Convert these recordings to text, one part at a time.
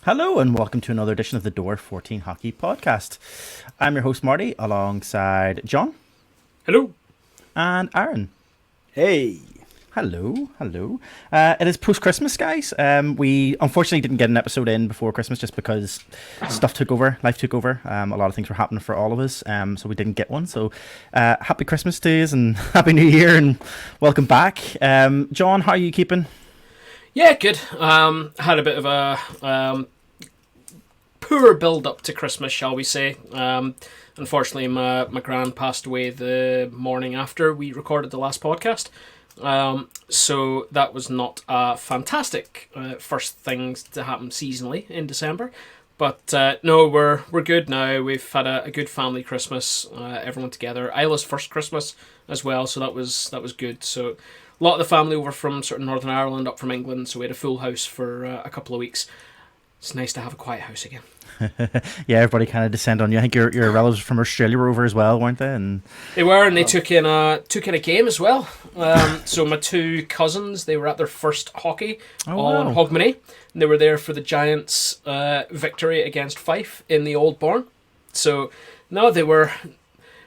Hello and welcome to another edition of the Door 14 Hockey Podcast. I'm your host Marty alongside John Hello. and Aaron. Hey. Hello. It is post-Christmas, guys. We unfortunately didn't get an episode in before Christmas just because stuff took over, life took over. A lot of things were happening for all of us, so we didn't get one. So happy Christmas to you and Happy New Year and welcome back. John, how are you keeping? Yeah, good. Had a bit of a poor build-up to Christmas, shall we say. Unfortunately, my gran passed away the morning after we recorded the last podcast. So that was not a fantastic first things to happen seasonally in December. But no, we're good now. We've had a good family Christmas, everyone together. Isla's first Christmas as well, so that was good. So a lot of the family over from sort of Northern Ireland, up from England, so we had a full house for a couple of weeks. It's nice to have a quiet house again. Yeah, everybody kind of descend on you. I think your relatives from Australia were over as well, weren't they? And they were, and they took in a game as well. So my two cousins, they were at their first hockey on Hogmanay, and they were there for the Giants' victory against Fife in the Old Bourne. So no, they were.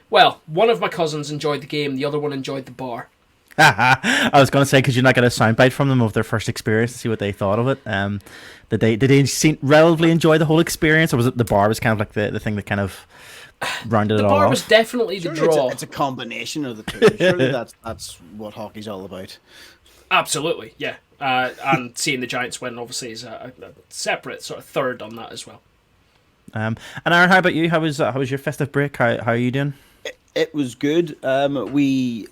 Well, one of my cousins enjoyed the game, the other one enjoyed the bar. I was going to say, because you're not going to soundbite from them of their first experience to see what they thought of it. Did they relatively enjoy the whole experience, or was it the bar was kind of like the thing that kind of rounded it all off? The bar was definitely the draw. It's a combination of the two. Surely that's what hockey's all about. Absolutely, yeah. And seeing the Giants win obviously is a separate sort of third on that as well. And Aaron, how about you? How was your festive break? How are you doing? It was good. We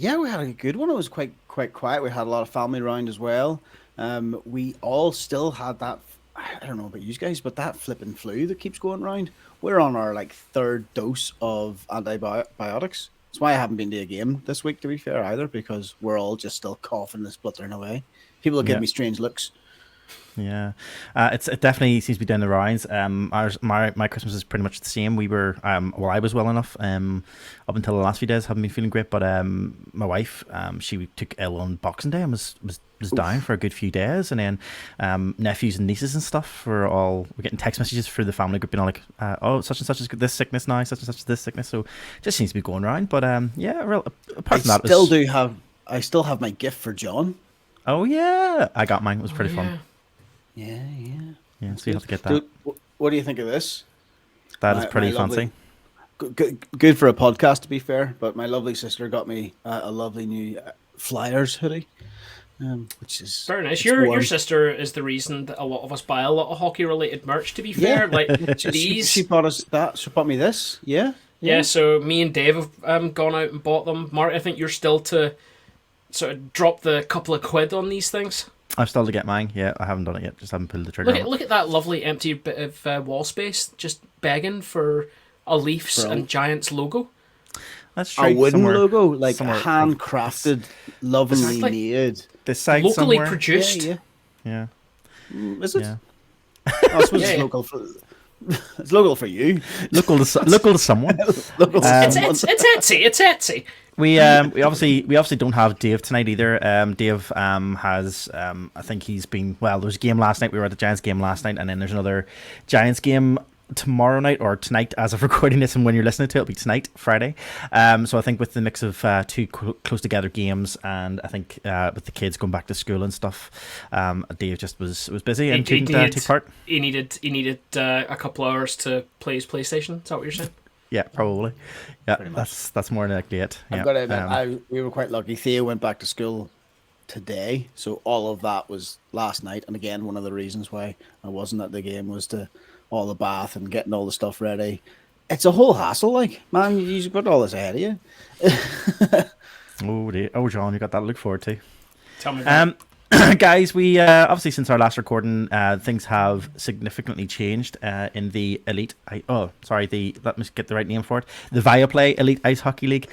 had a good one. It was quite quiet. We had a lot of family around as well. We all still had that. I don't know about you guys, but that flipping flu that keeps going around. We're on our third dose of antibiotics. That's why I haven't been to a game this week, to be fair, either, because we're all just still coughing and spluttering away. People are giving me strange looks. Yeah, it definitely seems to be down the rise. My Christmas is pretty much the same. We were I was well enough up until the last few days, haven't been feeling great. But my wife she took ill on Boxing Day and was down for a good few days, and then nephews and nieces and stuff we're getting text messages through the family group, being oh, such and such is this sickness now, such and such is this sickness. So it just seems to be going around. But apart from that, I still have my gift for John. Oh yeah, I got mine. It was pretty fun. Yeah. So you have to get that. What do you think of this? That is pretty fancy. Good for a podcast, to be fair. But my lovely sister got me a lovely new Flyers hoodie, which is very nice. Your sister is the reason that a lot of us buy a lot of hockey related merch. To be fair, she bought us that. She bought me this. Yeah. So me and Dave have gone out and bought them. Mark, I think you're still to sort of drop the couple of quid on these things. I've still to get mine. Yeah, I haven't done it yet. Just haven't pulled the trigger. Look at that lovely empty bit of wall space, just begging for a Leafs and Giants logo. That's true. A wooden logo, handcrafted, lovingly made. This site locally somewhere. produced. Yeah. Is it? Yeah. I suppose it's local for. It's local for you. Local to someone. It's Etsy. It's Etsy. We obviously don't have Dave tonight either. Dave has I think he's been there was a game last night. We were at the Giants game last night, and then there's another Giants game tomorrow night, or tonight as of recording this, and when you're listening to it, it'll be tonight, Friday. So I think with the mix of two close together games, and I think with the kids going back to school and stuff, Dave just was busy and couldn't take part. He needed a couple hours to play his PlayStation. Is that what you're saying? Yeah, probably. Yeah, that's more than likely it. Yeah. I've got to admit, we were quite lucky. Theo went back to school today, so all of that was last night. And again, one of the reasons why I wasn't at the game was to all the bath and getting all the stuff ready. It's a whole hassle, man. You've got all this ahead of you. Oh, John, you got that to look forward to. Tell me. Guys, we obviously since our last recording, things have significantly changed in the Elite. Let me get the right name for it. The Viaplay Elite Ice Hockey League.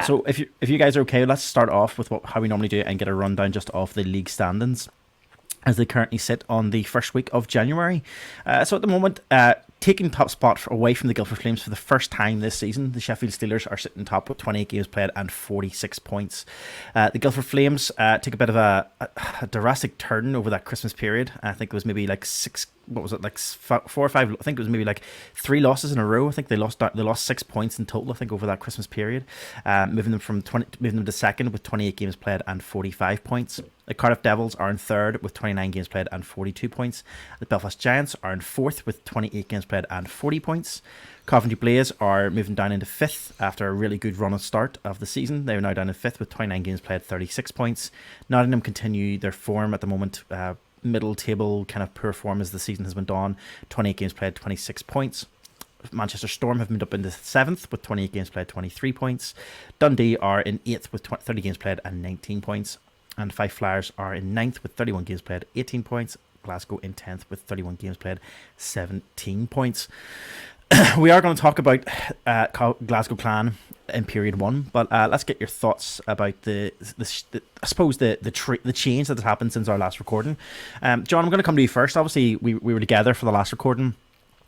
So if you guys are okay, let's start off with how we normally do it and get a rundown just off the league standings as they currently sit on the first week of January. So at the moment, taking top spot away from the Guildford Flames for the first time this season. The Sheffield Steelers are sitting top with 28 games played and 46 points. The Guildford Flames took a bit of a drastic turn over that Christmas period. I think it was maybe like 4 or 5. I think it was maybe like 3 losses in a row. I think they lost 6 points in total, I think, over that Christmas period, moving them to second with 28 games played and 45 points. The Cardiff Devils are in third with 29 games played and 42 points. The Belfast Giants are in fourth with 28 games played and 40 points. Coventry Blaze are moving down into fifth after a really good run at start of the season. They are now down in fifth with 29 games played, 36 points. Nottingham continue their form at the moment, middle table kind of poor form as the season has went on. 28 games played, 26 points. Manchester Storm have moved up into 7th with 28 games played, 23 points. Dundee are in 8th with 30 games played and 19 points. And Fife Flyers are in 9th with 31 games played, 18 points. Glasgow in 10th with 31 games played, 17 points. We are going to talk about Glasgow Clan in period 1, but let's get your thoughts about the I suppose the change that has happened since our last recording. John, I'm going to come to you first. Obviously, we were together for the last recording,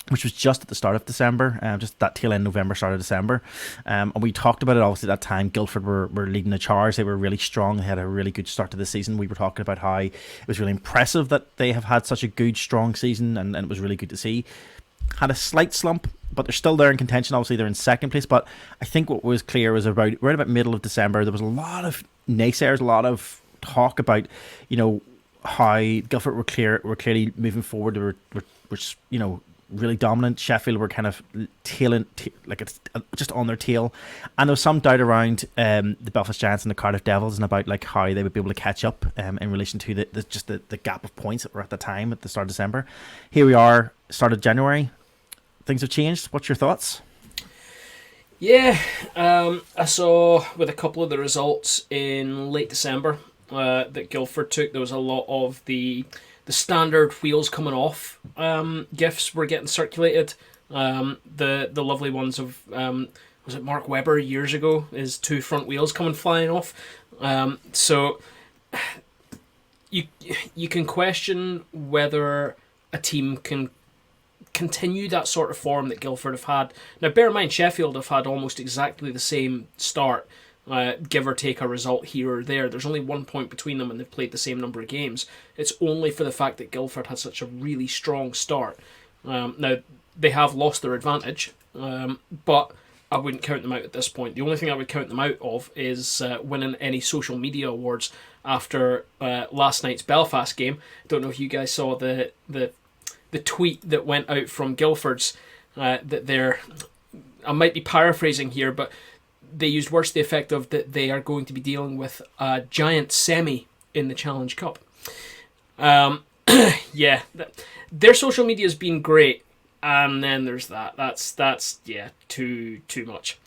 which was just at the start of December, just that tail end November, start of December. And we talked about it, obviously, at that time. Guildford were leading the charge. They were really strong. They had a really good start to the season. We were talking about how it was really impressive that they have had such a good, strong season, and it was really good to see. Had a slight slump, but they're still there in contention. Obviously, they're in second place, but I think what was clear was right about middle of December, there was a lot of naysayers, a lot of talk about, how Guildford were clearly moving forward. They were really dominant. Sheffield were kind of just on their tail, and there was some doubt around the Belfast Giants and the Cardiff Devils and about like how they would be able to catch up in relation to the gap of points that were at the time at the start of December. Here we are, start of January. Things have changed. What's your thoughts? Yeah, I saw with a couple of the results in late December that Guildford took, there was a lot of the standard wheels coming off gifts were getting circulated. The lovely ones of was it Mark Webber years ago, his 2 front wheels coming flying off. So you can question whether a team can continue that sort of form that Guildford have had. Now, bear in mind, Sheffield have had almost exactly the same start. Give or take a result here or there. There's only 1 point between them and they've played the same number of games. It's only for the fact that Guildford had such a really strong start. Now, they have lost their advantage, but I wouldn't count them out at this point. The only thing I would count them out of is winning any social media awards after last night's Belfast game. Don't know if you guys saw the tweet that went out from Guildford's that they're... I might be paraphrasing here, but they used words to the effect of that they are going to be dealing with a giant semi in the Challenge Cup. Yeah, their social media has been great, and then there's that. That's too much.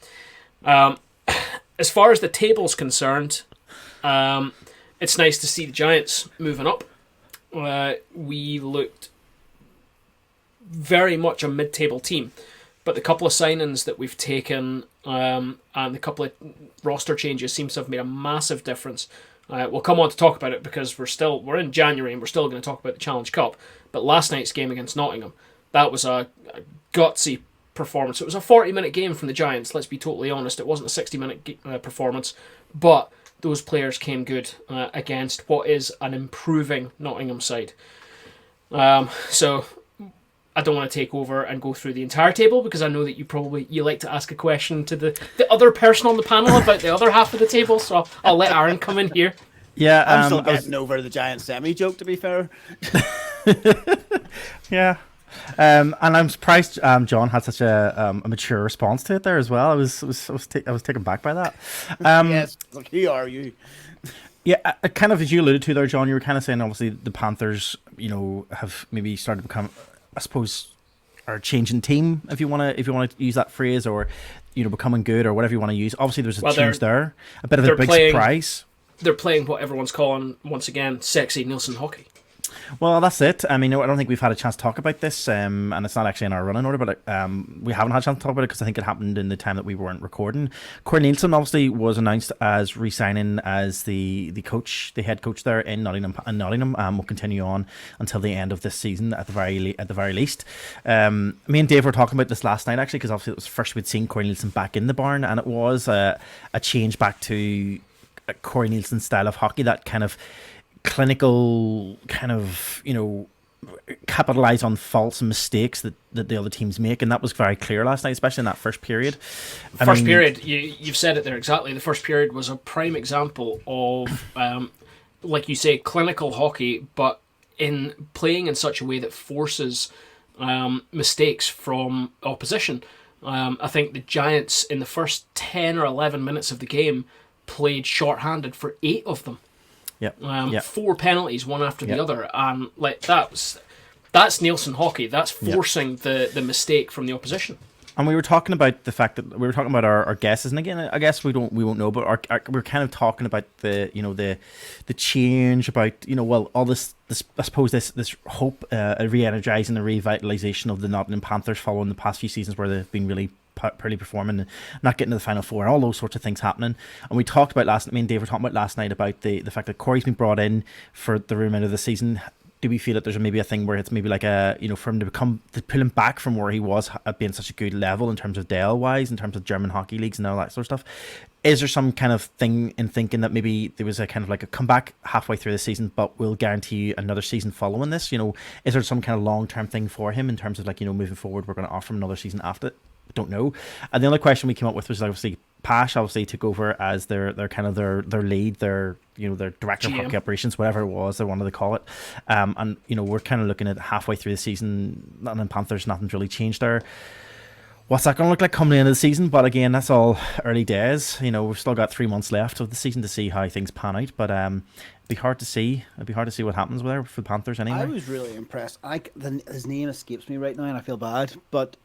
As far as the table's concerned, it's nice to see the Giants moving up. We looked very much a mid-table team, but the couple of signings that we've taken and the couple of roster changes seems to have made a massive difference. We'll come on to talk about it because we're in January and we're still going to talk about the Challenge Cup. But last night's game against Nottingham, that was a gutsy performance. It was a 40-minute game from the Giants, let's be totally honest. It wasn't a 60-minute performance, but those players came good against what is an improving Nottingham side. So I don't want to take over and go through the entire table because I know that you like to ask a question to the other person on the panel about the other half of the table, so I'll let Aaron come in here. Yeah, I'm still getting over the giant semi joke, to be fair. Yeah. And I'm surprised John had such a mature response to it there as well. I was taken back by that. Yes, look, who are you? Yeah, kind of as you alluded to there, John, you were kind of saying obviously the Panthers, have maybe started to become, I suppose, are changing team, if you want to use that phrase, or becoming good, or whatever you want to use. Obviously, there's a change there, a bit of a big surprise. They're playing what everyone's calling once again sexy Nielsen hockey. Well, that's it. I mean, I don't think we've had a chance to talk about this, and it's not actually in our running order, but we haven't had a chance to talk about it because I think it happened in the time that we weren't recording. Corey Nielsen obviously was announced as re-signing as the coach, the head coach there in Nottingham, and Nottingham will continue on until the end of this season at the very least. Me and Dave were talking about this last night actually, because obviously it was the first we'd seen Corey Nielsen back in the barn, and it was a change back to Corey Nielsen's style of hockey, that kind of clinical, kind of, capitalize on faults and mistakes that the other teams make, and that was very clear last night, especially in that first period. Period, you've said it there exactly. The first period was a prime example of, like you say, clinical hockey, but in playing in such a way that forces mistakes from opposition. I think the Giants in the first 10 or 11 minutes of the game played shorthanded for 8 of them. Yep. 4 penalties, one after the other, and like that's Nielsen hockey. That's forcing the mistake from the opposition. And we were talking about the fact that we were talking about our guesses, and again, I guess we won't know, but we're kind of talking about the change about all this I suppose this hope, a re-energizing, a revitalization of the Nottingham Panthers following the past few seasons where they've been really poorly performing and not getting to the Final Four and all those sorts of things happening. And we talked about me and Dave were talking about last night about the fact that Corey's been brought in for the remainder of the season. Do we feel that there's maybe a thing where it's maybe like for him to pull him back from where he was at being such a good level in terms of Dale wise, in terms of German hockey leagues and all that sort of stuff? Is there some kind of thing in thinking that maybe there was a kind of like a comeback halfway through the season, but we'll guarantee you another season following this? Is there some kind of long-term thing for him in terms of moving forward, we're going to offer him another season after it? Don't know. And the other question we came up with was obviously Pash obviously took over as their kind of their lead, their director of hockey operations, whatever it was they wanted to call it. And we're kind of looking at halfway through the season, Nottingham Panthers, nothing's really changed there. What's that going to look like coming into the season? But again, that's all early days. We've still got 3 months left of the season to see how things pan out. But it'd be hard to see. It'd be hard to see what happens there for the Panthers anyway. I was really impressed. His name escapes me right now, and I feel bad. But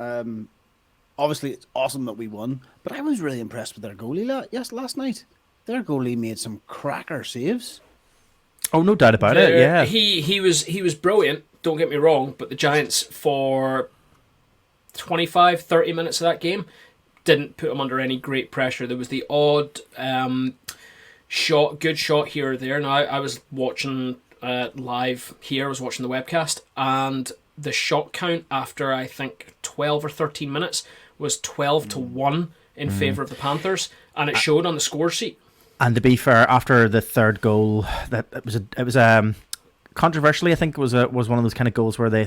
obviously, it's awesome that we won. But I was really impressed with their goalie last night. Their goalie made some cracker saves. Oh, no doubt about it. Yeah, he was brilliant. Don't get me wrong, but the Giants for 25, 30 minutes of that game didn't put him under any great pressure. There was the odd good shot here or there. Now I was watching live here. I was watching the webcast, and the shot count after I think 12 or 13 minutes was 12-1 in favour of the Panthers, and it showed on the score sheet. And to be fair, after the third goal, it was controversially, I think it was one of those kind of goals where they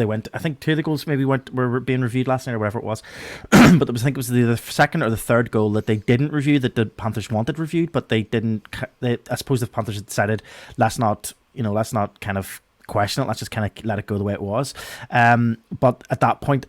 went. I think 2 of the goals maybe were being reviewed last night or whatever it was, but I think it was the second or the third goal that they didn't review that the Panthers wanted reviewed, but they didn't. I suppose the Panthers had decided let's not kind of question it. Let's just kind of let it go the way it was. But at that point,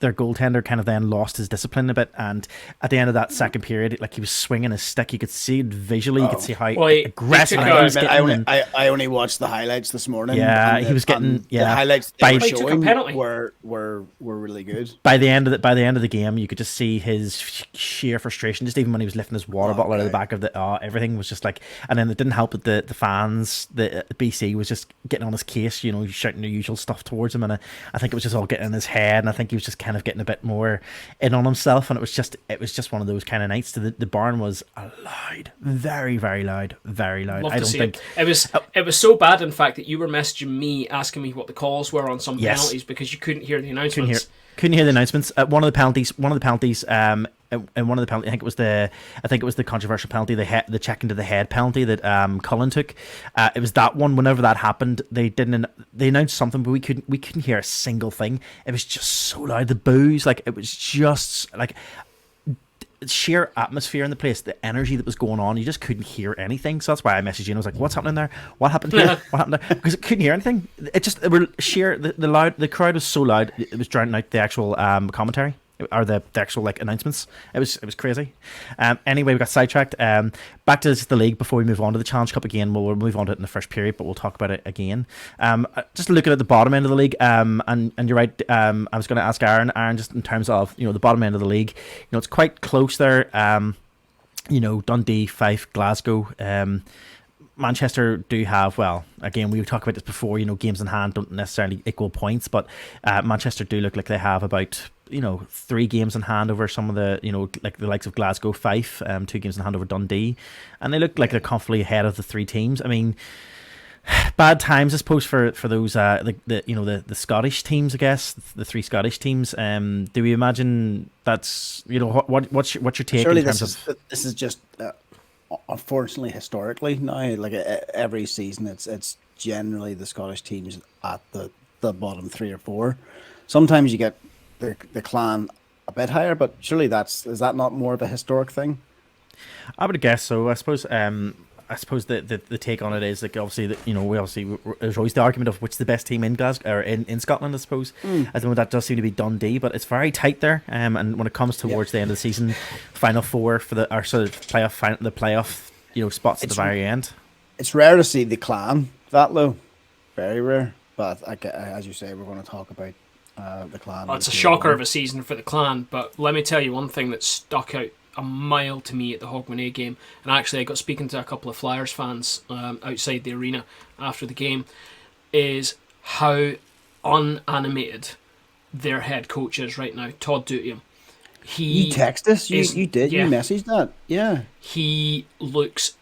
their goaltender kind of then lost his discipline a bit, and at the end of that second period, like he was swinging his stick, you could see it visually. You could see how aggressive he was getting. I only watched the highlights this morning. Yeah, he was getting. Yeah, the highlights by they were showing were really good. By the end of the game, you could just see his sheer frustration. Just even when he was lifting his water bottle out of the back of the, everything was just like. And then it didn't help that the fans, the BC was just getting on his case. Shouting the usual stuff towards him, and I think it was just all getting in his head, and I think he was just kind of getting a bit more in on himself, and it was just one of those kind of nights. The barn was loud, very, very loud, very loud. I don't think it was so bad, in fact, that you were messaging me asking me what the calls were on some penalties because you couldn't hear the announcements. Couldn't hear the announcements. One of the penalties. And one of the penalties, I think it was the controversial penalty, the check into the head penalty that Cullen took. It was that one. Whenever that happened, they announced something, but we couldn't hear a single thing. It was just so loud. The boos, like it was just like sheer atmosphere in the place, the energy that was going on. You just couldn't hear anything. So that's why I messaged you and I was like, "What's happening there? What happened here? What happened there?" Because I couldn't hear anything. It were sheer. The crowd was so loud. It was drowning out the actual commentary. Or the actual announcements. It was crazy. Anyway, we got sidetracked. Back to the league before we move on to the Challenge Cup again. We'll move on to it in the first period, but we'll talk about it again. Just looking at the bottom end of the league, and you're right. I was going to ask Aaron, just in terms of the bottom end of the league. It's quite close there. Dundee, Fife, Glasgow. Manchester do have, well, again, we talked about this before, games in hand don't necessarily equal points, but Manchester do look like they have about, 3 games in hand over some of the, like the likes of Glasgow, Fife, 2 games in hand over Dundee, and they look like they're comfortably ahead of the 3 teams. I mean, bad times, I suppose, for those the Scottish teams, I guess, the 3 Scottish teams. Do we imagine that's what's your take Surely in terms of this is just unfortunately historically now, like every season it's generally the Scottish teams at the bottom 3 or 4. Sometimes you get the Clan a bit higher, but surely is that not more of a historic thing? I would guess so. I suppose the take on it is like, obviously there's always the argument of which is the best team in Glasgow or in Scotland, I suppose. I don't know, that does seem to be Dundee, but it's very tight there. And when it comes towards the end of the season, final 4 for the playoff spots at the very end. It's rare to see the Clan that low, very rare. But as you say, we're going to talk about the Clan. Well, it's a shocker of a season for the Clan, but let me tell you one thing that stuck out a mile to me at the Hogmanay game, and actually I got speaking to a couple of Flyers fans outside the arena after the game, is how unanimated their head coach is right now, Todd Dutiam. You text us? You did? Yeah. You messaged that? Yeah. He looks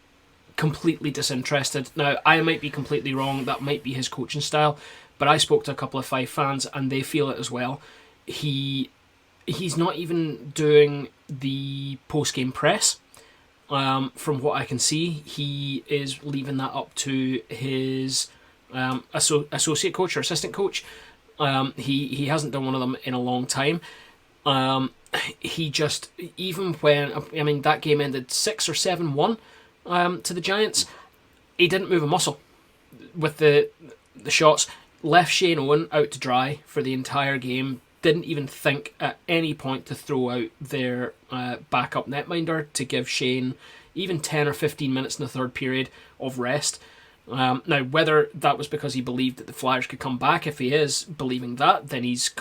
completely disinterested. Now, I might be completely wrong, that might be his coaching style, but I spoke to a couple of Fife fans and they feel it as well. He's not even doing the post-game press. From what I can see, he is leaving that up to his associate coach or assistant coach. He hasn't done one of them in a long time. He just, even when, that game ended 6 or 7-1 to the Giants, he didn't move a muscle with the shots. Left Shane Owen out to dry for the entire game. Didn't even think at any point to throw out their backup netminder to give Shane even 10 or 15 minutes in the third period of rest. Now, whether that was because he believed that the Flyers could come back, if he is believing that, then he's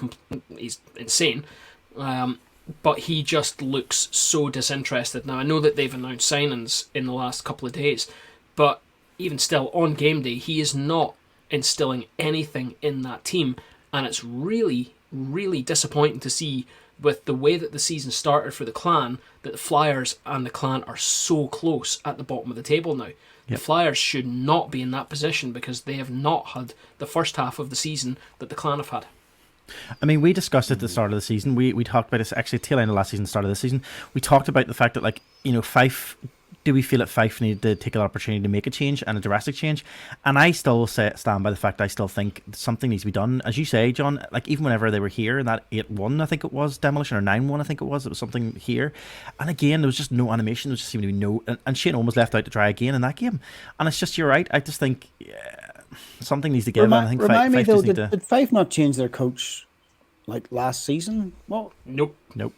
insane. But he just looks so disinterested. Now, I know that they've announced signings in the last couple of days, but even still, on game day, he is not instilling anything in that team, and it's really, really disappointing to see, with the way that the season started for the Clan, that the Flyers and the Clan are so close at the bottom of the table now. Yep. The Flyers should not be in that position because they have not had the first half of the season that the Clan have had. I mean, we discussed it at the start of the season. We talked about this actually tail end of last season, start of the season. We talked about the fact that, Fife, do we feel that Fife needed to take an opportunity to make a change and a drastic change? And I still stand by the fact I still think something needs to be done. As you say, John, even whenever they were here, that 8-1, I think it was, demolition, or 9-1, I think it was something here. And again, there was just no animation. There just seemed to be no... And Shane almost left out to dry again in that game. And it's just, you're right, I just think something needs to give. I think Fife me, though, did did Fife not change their coach last season? Well, Nope. Well,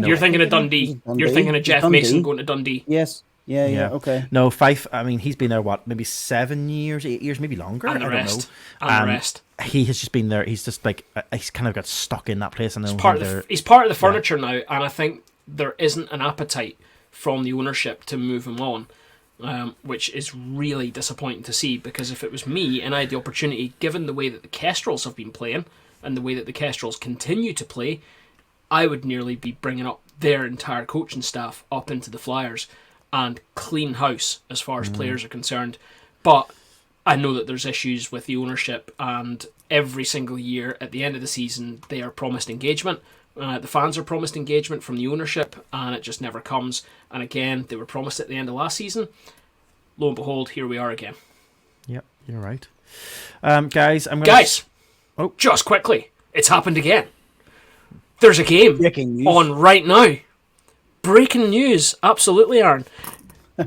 You're thinking of Dundee. You're thinking of Jeff Mason going to Dundee. Yes. Yeah. Okay. No, Fife, he's been there, maybe 7 years, 8 years, maybe longer? And the rest. He has just been there. He's just he's kind of got stuck in that place. And he's part of the furniture now, and I think there isn't an appetite from the ownership to move him on, which is really disappointing to see, because if it was me and I had the opportunity, given the way that the Kestrels have been playing and the way that the Kestrels continue to play, I would nearly be bringing up their entire coaching staff up into the Flyers and clean house as far as players are concerned. But I know that there's issues with the ownership, and every single year at the end of the season they are promised engagement. The fans are promised engagement from the ownership, and it just never comes. And again, they were promised at the end of last season. Lo and behold, here we are again. Yep, you're right. Guys, just quickly, it's happened again. There's a game on right now. Breaking news, absolutely, Aaron.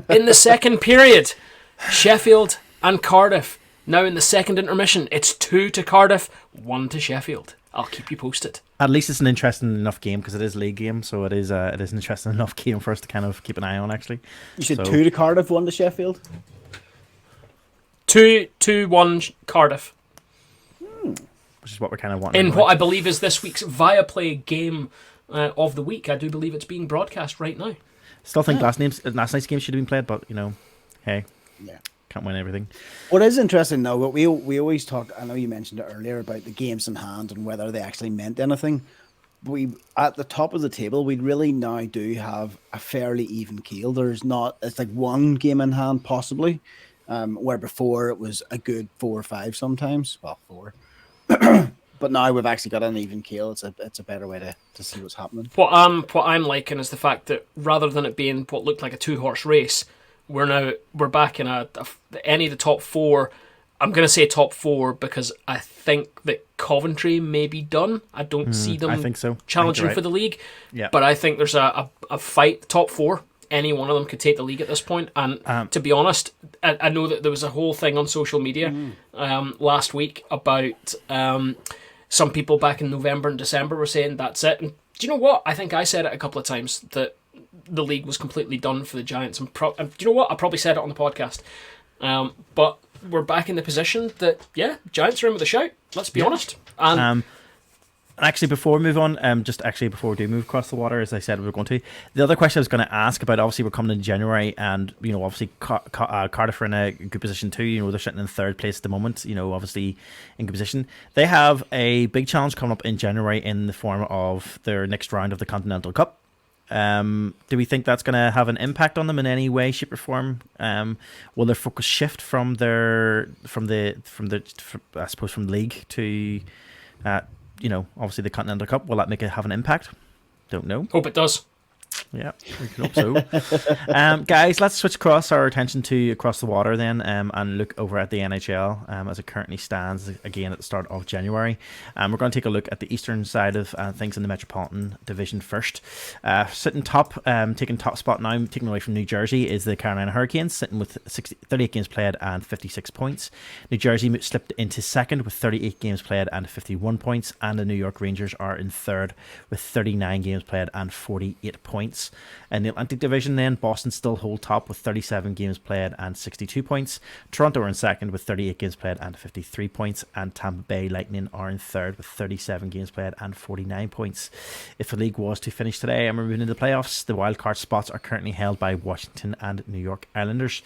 In the second period, Sheffield and Cardiff. Now in the second intermission, it's 2 to Cardiff, 1 to Sheffield. I'll keep you posted. At least it's an interesting enough game, because it is a league game, so it is an interesting enough game for us to kind of keep an eye on, actually. You said 2 to Cardiff, 1 to Sheffield? 2-1 Cardiff. Which is what we're kind of wanting. In what I believe is this week's Viaplay game of the week. I do believe it's being broadcast right now. Still think last night's game should have been played, but, hey, Yeah. can't win everything. What is interesting though, what we always talk. I know you mentioned it earlier about the games in hand and whether they actually meant anything. We at the top of the table, we really now do have a fairly even keel. There's not. It's like one game in hand possibly, where before it was a good 4 or 5 sometimes. Well, 4. But now we've actually got an even keel. It's a better way to see what's happening. What I'm liking is the fact that rather than it being what looked like a 2-horse race, we're back in any of the top 4. I'm going to say top 4 because I think that Coventry may be done. I don't see them I think so. challenging for the league. Yeah. But I think there's a fight, top 4. Any one of them could take the league at this point. And to be honest, I know that there was a whole thing on social media last week about some people back in November and December were saying that's it. And do you know what? I think I said it a couple of times that the league was completely done for the Giants. And do you know what? I probably said it on the podcast. But we're back in the position that, Giants are in with a shout. Let's be honest. And actually, before we move on, before we do move across the water, as I said we were going to, the other question I was going to ask about, obviously we're coming in January, and obviously Cardiff are in a good position too. They're sitting in 3rd place at the moment. Obviously in good position. They have a big challenge coming up in January in the form of their next round of the Continental Cup. Do we think that's going to have an impact on them in any way, shape, or form? Will their focus shift from the league to obviously the Continental Cup? Will that have an impact? Don't know. Hope it does. Yeah, we can hope so. Guys, let's switch across our attention to across the water then, and look over at the NHL as it currently stands again at the start of January. We're going to take a look at the eastern side of things in the Metropolitan Division first. Sitting top, taking top spot now, taking away from New Jersey, is the Carolina Hurricanes, sitting with 38 games played and 56 points. New Jersey slipped into second with 38 games played and 51 points, and the New York Rangers are in third with 39 games played and 48 points. In the Atlantic Division then, Boston still hold top with 37 games played and 62 points. Toronto are in second with 38 games played and 53 points. And Tampa Bay Lightning are in third with 37 games played and 49 points. If the league was to finish today and we're moving into the playoffs, the wildcard spots are currently held by Washington and New York Islanders.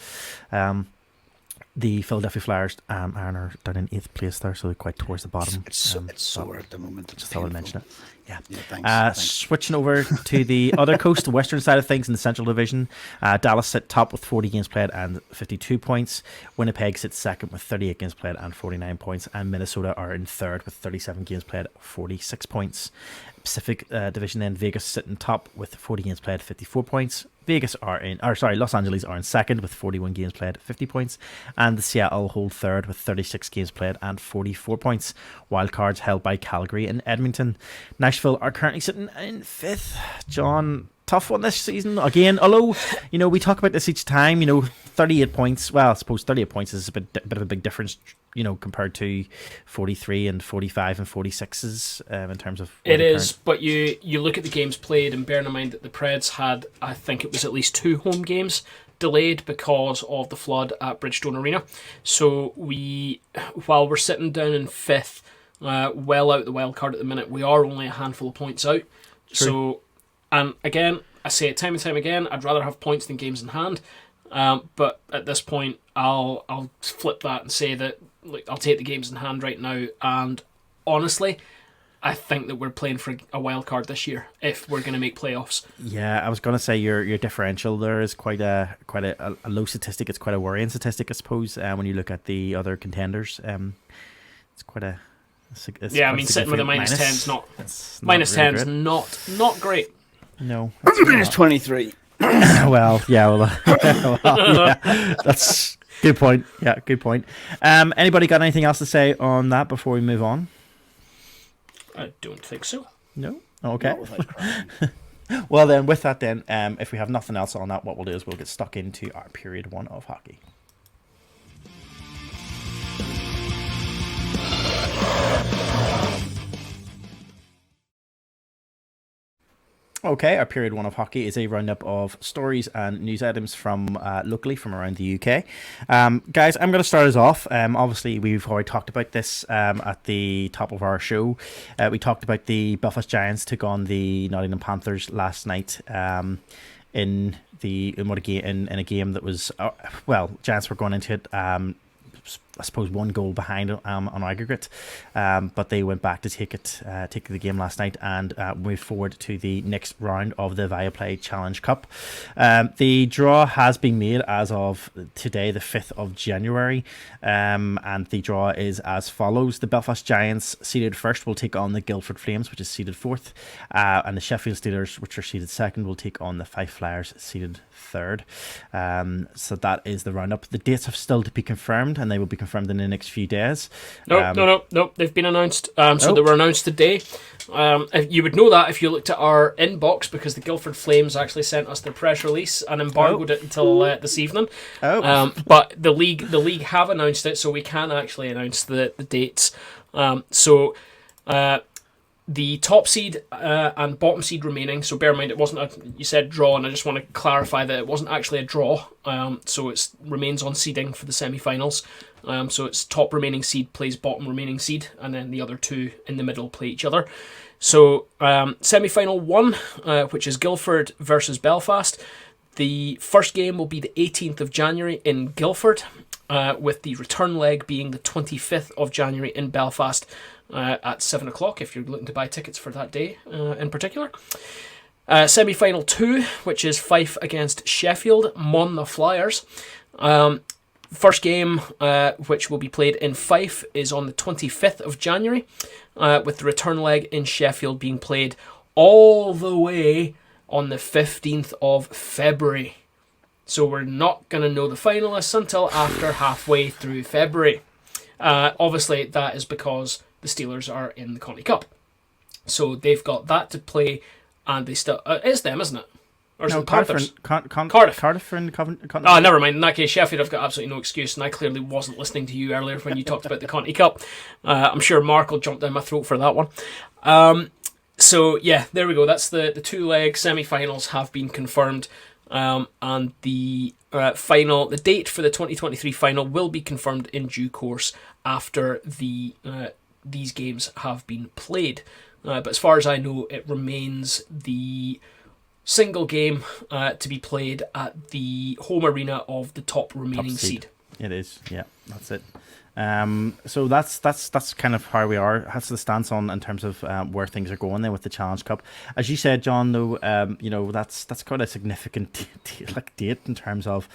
The Philadelphia Flyers are down in 8th place there, so they're quite towards the bottom. It's sore at the moment. Just thought I'd mention it. Yeah. Thanks. Switching over to the other coast, the western side of things in the Central Division, Dallas sit top with 40 games played and 52 points. Winnipeg sits second with 38 games played and 49 points. And Minnesota are in third with 37 games played, 46 points. Pacific Division then, Vegas sitting top with 40 games played, 54 points. Los Angeles are in second with 41 games played, 50 points, and the Seattle hold third with 36 games played and 44 points. Wildcards held by Calgary and Edmonton. Nashville are currently sitting in 5th. John, tough one this season again, although we talk about this each time. 38 points, well, I suppose 38 points is a bit of a big difference compared to 43 and 45 and 46s in terms of it is. But you look at the games played and bearing in mind that the Preds had, I think it was at least 2 home games delayed because of the flood at Bridgestone Arena. So while we're sitting down in 5th, well out the wild card at the minute, we are only a handful of points out. True. So, and again, I say it time and time again, I'd rather have points than games in hand. But at this point, I'll flip that and say that I'll take the games in hand right now. And honestly, I think that we're playing for a wild card this year if we're going to make playoffs. Yeah, I was going to say your differential there is quite a low statistic. It's quite a worrying statistic, I suppose. When you look at the other contenders, it's quite a. Sitting with a minus 10 is not. Minus 10 is not great. No, Minus 23. well, that's good point. Yeah, good point. Anybody got anything else to say on that before we move on? I don't think so. No? Okay. Well then, with that then, if we have nothing else on that, what we'll do is we'll get stuck into our period 1 of hockey. Okay, our period 1 of hockey is a roundup of stories and news items from locally from around the UK. Guys, I'm going to start us off. Obviously, we've already talked about this at the top of our show. We talked about the Belfast Giants took on the Nottingham Panthers last night in in a game that was Giants were going into it. I suppose 1 goal behind on aggregate, but they went back to take the game last night and move forward to the next round of the Viaplay Challenge Cup. The draw has been made as of today, the 5th of January, and the draw is as follows. The Belfast Giants, seeded first, will take on the Guildford Flames, which is seeded fourth, and the Sheffield Steelers, which are seeded second, will take on the Fife Flyers, seeded third. So that is the roundup. The dates have still to be confirmed, and they will be confirmed in the next few days. No, they've been announced. So they were announced today. You would know that if you looked at our inbox, because the Guildford Flames actually sent us their press release and embargoed it until this evening. But the league have announced it, so we can actually announce the dates. The top seed and bottom seed remaining. So bear in mind, it wasn't you said draw, and I just want to clarify that it wasn't actually a draw. So it remains on seeding for the semi-finals. So it's top remaining seed plays bottom remaining seed, and then the other two in the middle play each other. So semi-final 1, which is Guildford versus Belfast. The first game will be the 18th of January in Guildford, with the return leg being the 25th of January in Belfast at 7 o'clock, if you're looking to buy tickets for that day in particular. Semi-final 2, which is Fife against Sheffield, Mon the Flyers. First game, which will be played in Fife, is on the 25th of January, with the return leg in Sheffield being played all the way on the 15th of February. So we're not going to know the finalists until after halfway through February. Obviously, that is because the Steelers are in the Conti Cup. So they've got that to play, and they still... it's them, isn't it? Or is it Panthers? Cardiff and Coventry. Oh, never mind. In that case, Sheffield have got absolutely no excuse, and I clearly wasn't listening to you earlier when you talked about the Conti Cup. I'm sure Mark will jump down my throat for that one. So, yeah, there we go. That's the 2-leg semi-finals have been confirmed, and the the date for the 2023 final will be confirmed in due course after these games have been played. But as far as I know, it remains the single game to be played at the home arena of the top remaining seed. It is, yeah, that's it. So that's kind of how we are. That's the stance on in terms of where things are going there with the Challenge Cup. As you said, John, though, that's quite a significant date in terms of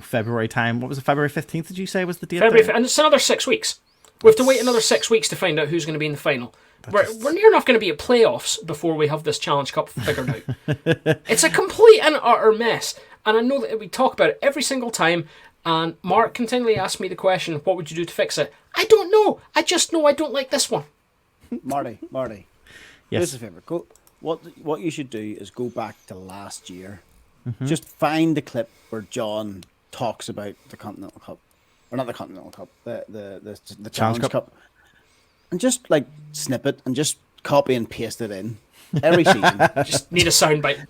February time. What was it? February 15th? Did you say was the date? And it's another 6 weeks. We have to wait another 6 weeks to find out who's going to be in the final. We're near enough going to be at playoffs before we have this Challenge Cup figured out. It's a complete and utter mess. And I know that we talk about it every single time. And Mark continually asks me the question, what would you do to fix it? I don't know. I just know I don't like this one. Marty. Yes. Do us a favour. What you should do is go back to last year. Mm-hmm. Just find the clip where John talks about the Continental Cup. Or not the Continental Cup. The Challenge Cup. And just snip it and just copy and paste it in every season. Just need a soundbite.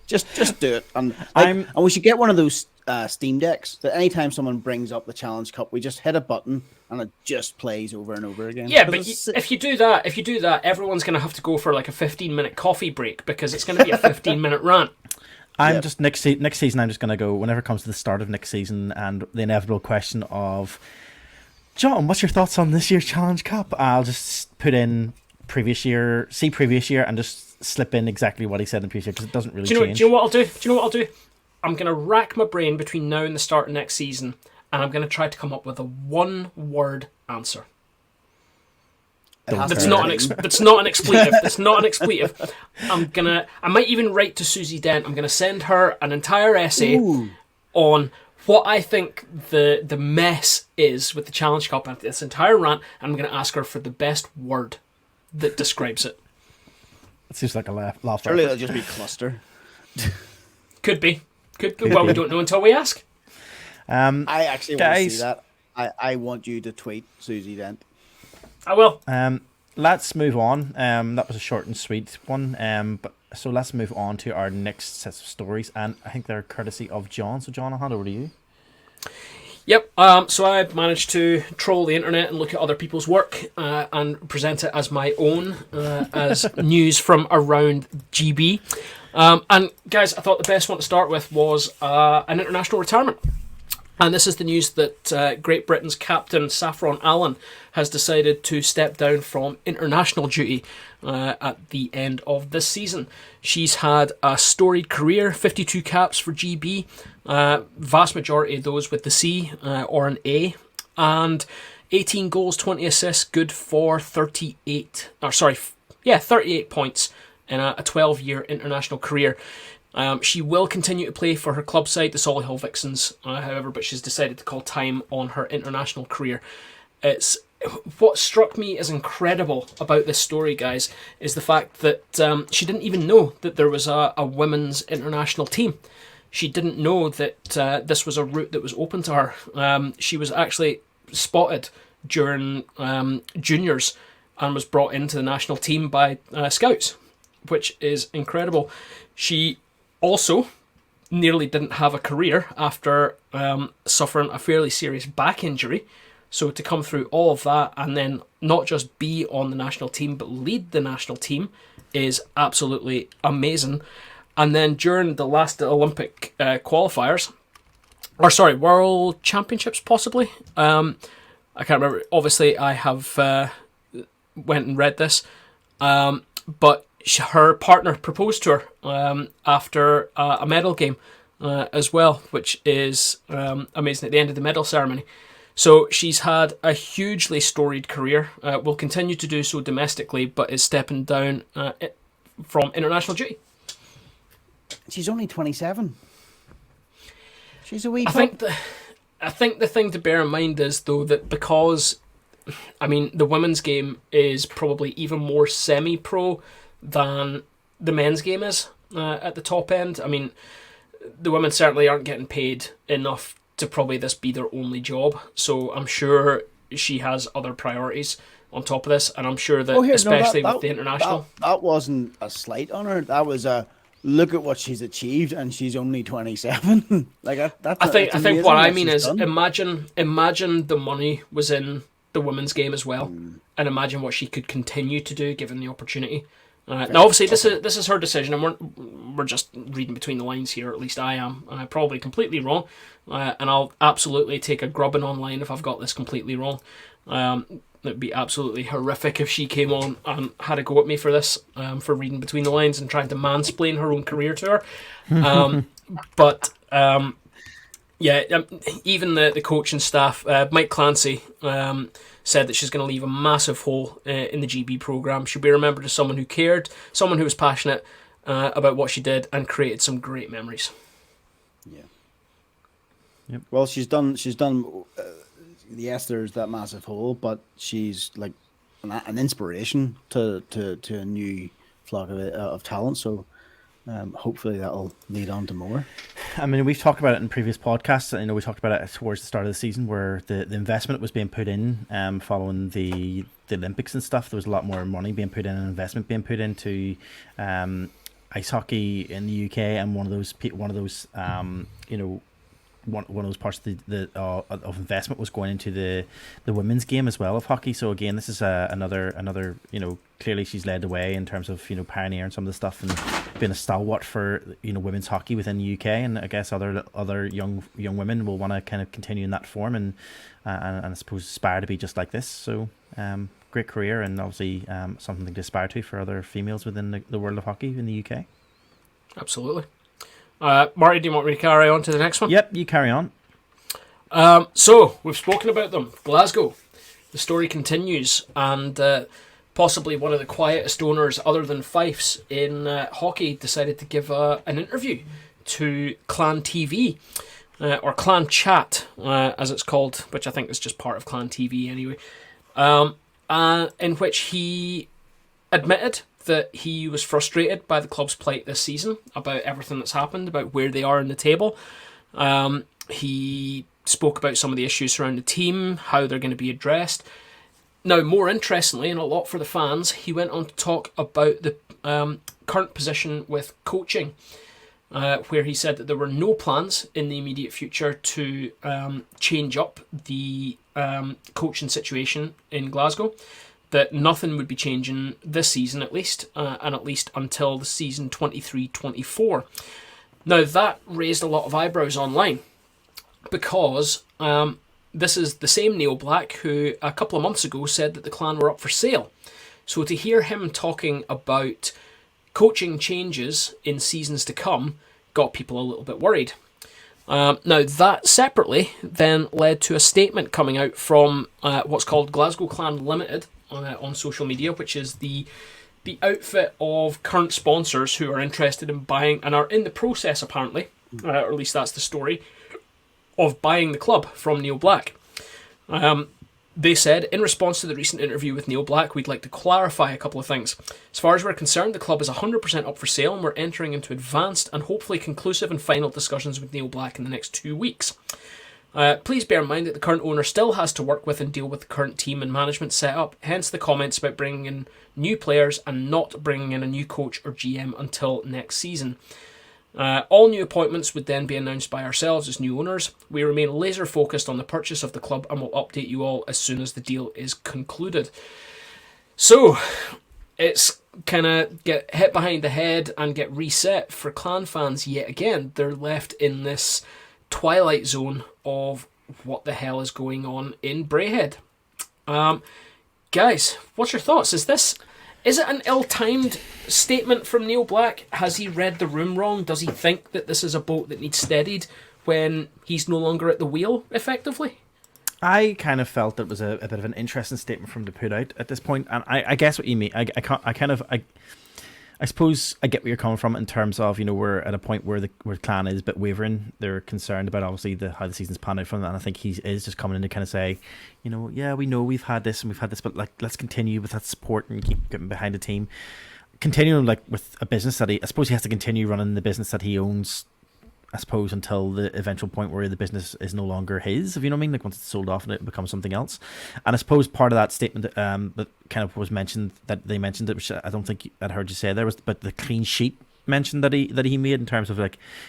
Just do it. And we should get one of those Steam Decks that anytime someone brings up the Challenge Cup, we just hit a button and it just plays over and over again. Yeah, but if you do that, everyone's going to have to go for like a 15-minute coffee break because it's going to be a 15-minute rant. Just next season. I'm just going to go whenever it comes to the start of next season and the inevitable question of, John, what's your thoughts on this year's Challenge Cup? I'll just put in previous year, and just slip in exactly what he said in previous year because it doesn't really change. Do you know what I'll do? I'm going to rack my brain between now and the start of next season, and I'm going to try to come up with a one-word answer. That's not an expletive. That's not an expletive. I might even write to Susie Dent. I'm going to send her an entire essay on what I think the mess is with the Challenge Cup and this entire rant, and I'm going to ask her for the best word that describes it. It seems like a laugh. Surely it'll just be cluster. Could be. Well, we don't know until we ask. I actually want to see that. I want you to tweet Susie Dent. I will. Let's move on. That was a short and sweet one. So let's move on to our next set of stories, and I think they're courtesy of John. So John, I'll hand over to you. Yep. So I managed to troll the internet and look at other people's work and present it as my own, as news from around GB. And guys, I thought the best one to start with was an international retirement. And this is the news that Great Britain's captain, Saffron Allen, has decided to step down from international duty at the end of this season. She's had a storied career, 52 caps for GB, vast majority of those with the C or an A, and 18 goals, 20 assists, good for 38 points in a 12-year international career. She will continue to play for her club side, the Solihull Vixens, however, but she's decided to call time on her international career. It's what struck me as incredible about this story, guys, is the fact that she didn't even know that there was a women's international team. She didn't know that this was a route that was open to her. She was actually spotted during juniors and was brought into the national team by scouts, which is incredible. She also nearly didn't have a career after suffering a fairly serious back injury. So to come through all of that and then not just be on the national team but lead the national team is absolutely amazing. And then during the last Olympic qualifiers, World Championships possibly, I can't remember. Obviously I have went and read this, but her partner proposed to her after a medal game as well, which is amazing at the end of the medal ceremony. So she's had a hugely storied career, will continue to do so domestically, but is stepping down from international duty. She's only 27. She's a wee pup. I think the thing to bear in mind is, though, that because, I mean, the women's game is probably even more semi-pro than the men's game is at the top end. I mean, the women certainly aren't getting paid enough to probably this be their only job. So I'm sure she has other priorities on top of this, and I'm sure that especially with the international. That wasn't a slight on her. That was a look at what she's achieved, and she's only 27. I think what I mean is imagine the money was in the women's game as well, and imagine what she could continue to do given the opportunity. Now, obviously, this is her decision, and we're just reading between the lines here. At least I am. Probably completely wrong, and I'll absolutely take a grubbing online if I've got this completely wrong. It'd be absolutely horrific if she came on and had a go at me for this, for reading between the lines and trying to mansplain her own career to her. Even the coaching staff, Mike Clancy, said that she's going to leave a massive hole in the GB programme. She'll be remembered as someone who cared, someone who was passionate about what she did, and created some great memories. Yeah. Yep. Well, she's done. Yes, there's that massive hole, but she's like an inspiration to a new flock of talent. So hopefully that'll lead on to more. I mean, we've talked about it in previous podcasts. I know we talked about it towards the start of the season where the investment was being put in following the Olympics and stuff. There was a lot more money being put in and investment being put into ice hockey in the UK, and one of those one of those parts of investment was going into the women's game as well of hockey. So again, this is another clearly she's led the way in terms of pioneering some of the stuff and being a stalwart for women's hockey within the UK, and I guess other young women will want to kind of continue in that form and I suppose aspire to be just like this. So great career, and obviously something to aspire to for other females within the world of hockey in the UK. Absolutely. Marty, do you want me to carry on to the next one? Yep, you carry on. So, we've spoken about them. Glasgow. The story continues, and possibly one of the quietest owners other than Fifes in hockey decided to give an interview to Clan TV, or Clan Chat, as it's called, which I think is just part of Clan TV anyway, in which he admitted that he was frustrated by the club's plight this season, about everything that's happened, about where they are in the table. He spoke about some of the issues around the team, how they're going to be addressed. Now, more interestingly, and a lot for the fans, he went on to talk about the current position with coaching, where he said that there were no plans in the immediate future to change up the coaching situation in Glasgow, that nothing would be changing this season at least, and at least until the season 23-24. Now, that raised a lot of eyebrows online, because this is the same Neil Black who a couple of months ago said that the Clan were up for sale. So to hear him talking about coaching changes in seasons to come got people a little bit worried. Now, that separately then led to a statement coming out from what's called Glasgow Clan Limited on social media, which is the outfit of current sponsors who are interested in buying and are in the process, apparently, or at least that's the story, of buying the club from Neil Black. They said, in response to the recent interview with Neil Black, we'd like to clarify a couple of things. As far as we're concerned, the club is 100% up for sale, and we're entering into advanced and hopefully conclusive and final discussions with Neil Black in the next 2 weeks. Please bear in mind that the current owner still has to work with and deal with the current team and management setup, hence the comments about bringing in new players and not bringing in a new coach or GM until next season. All new appointments would then be announced by ourselves as new owners. We remain laser focused on the purchase of the club and will update you all as soon as the deal is concluded. So, it's kind of get hit behind the head and get reset for Clan fans yet again. They're left in this twilight zone of what the hell is going on in Braehead. Guys, what's your thoughts? Is it an ill-timed statement from Neil Black? Has he read the room wrong? Does he think that this is a boat that needs steadied when he's no longer at the wheel, effectively? I kind of felt it was a bit of an interesting statement from to put out at this point, and I guess what you mean. I suppose I get where you're coming from in terms of, we're at a point where the Clan is a bit wavering. They're concerned about obviously how the season's panned out from that, and I think he is just coming in to kind of say, yeah, we know we've had this and we've had this, but let's continue with that support and keep getting behind the team. Continuing with a business that I suppose he has to continue running the business that he owns, I suppose, until the eventual point where the business is no longer his, if you know what I mean, once it's sold off and it becomes something else. And I suppose part of that statement that kind of was mentioned, that they mentioned it, which I don't think I'd heard you say there, was but the clean sheet mention that he made in terms of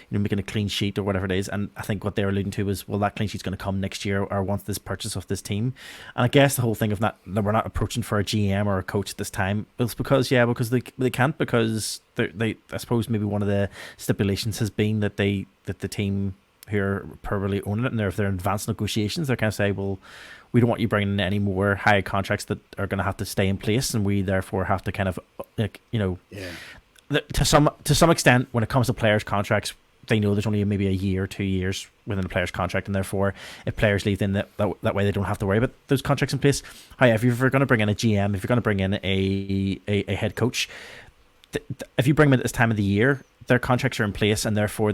making a clean sheet or whatever it is. And I think what they were alluding to was, well, that clean sheet's going to come next year or once this purchase of this team. And I guess the whole thing of that we're not approaching for a GM or a coach at this time is because they can't, because they I suppose maybe one of the stipulations has been that the team who are probably owning it, and if they're in advanced negotiations, they're kind of say, well, we don't want you bringing in any more high contracts that are going to have to stay in place, and we therefore have to kind of to some extent, when it comes to players' contracts, they know there's only maybe a year or 2 years within a player's contract, and therefore, if players leave, then that way they don't have to worry about those contracts in place. However, if you're going to bring in a GM, if you're going to bring in a head coach, if you bring them at this time of the year, their contracts are in place, and therefore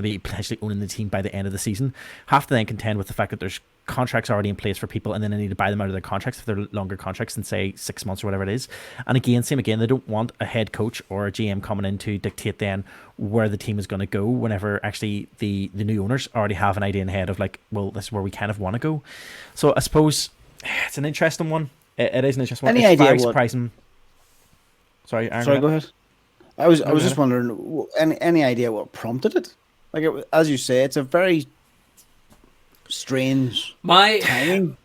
be potentially owning the team by the end of the season, have to then contend with the fact that there's contracts already in place for people, and then they need to buy them out of their contracts if they're longer contracts than say 6 months or whatever it is. And again, they don't want a head coach or a GM coming in to dictate then where the team is going to go, whenever actually the new owners already have an idea in head of well, this is where we kind of want to go. So I suppose it's an interesting one. It is an interesting one. Any idea surprising. Sorry, Aaron, go ahead. I was just wondering, any idea what prompted it? As you say, it's a very strange timing.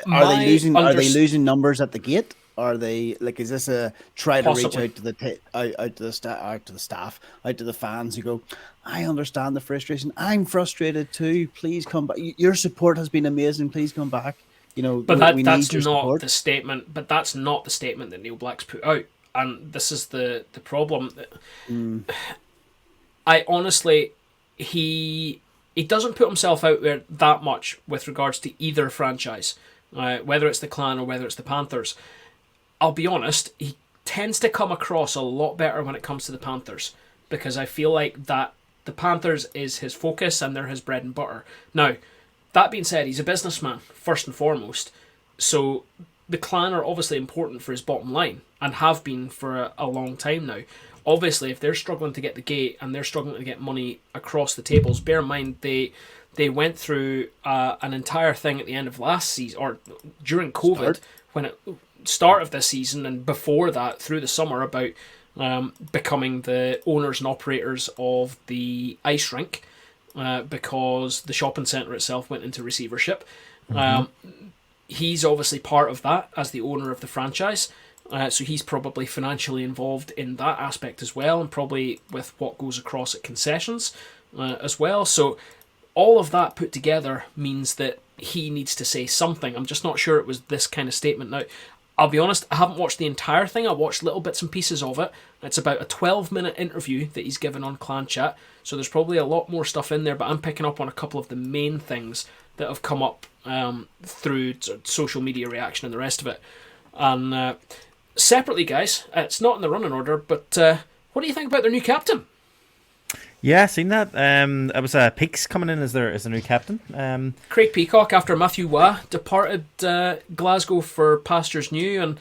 Are they losing numbers at the gate? Are they is this a try to reach out to the staff, out to the fans who go, I understand the frustration. I'm frustrated too. Please come back. Your support has been amazing. Please come back. But that's not the statement. But that's not the statement that Neil Black's put out, and this is the problem. I honestly. He doesn't put himself out there that much with regards to either franchise, whether it's the Clan or whether it's the Panthers. I'll be honest, he tends to come across a lot better when it comes to the Panthers, because I feel like that the Panthers is his focus and they're his bread and butter. Now, that being said, he's a businessman, first and foremost, so the Clan are obviously important for his bottom line and have been for a long time now. Obviously, if they're struggling to get the gate and they're struggling to get money across the tables, bear in mind they went through an entire thing at the end of last season, or during COVID, start of this season and before that, through the summer, about becoming the owners and operators of the ice rink because the shopping centre itself went into receivership. he's obviously part of that as the owner of the franchise. So he's probably financially involved in that aspect as well, and probably with what goes across at concessions as well. So all of that put together means that he needs to say something. I'm just not sure it was this kind of statement. Now, I'll be honest, I haven't watched the entire thing. I watched little bits and pieces of it. It's about a 12-minute interview that he's given on Clan Chat, so there's probably a lot more stuff in there, but I'm picking up on a couple of the main things that have come up through social media reaction and the rest of it. And separately, guys, it's not in the running order, but what do you think about their new captain? Yeah, seen that. It was Peaks coming in as their new captain. Craig Peacock, after Matthew Waugh departed Glasgow for pastures new, and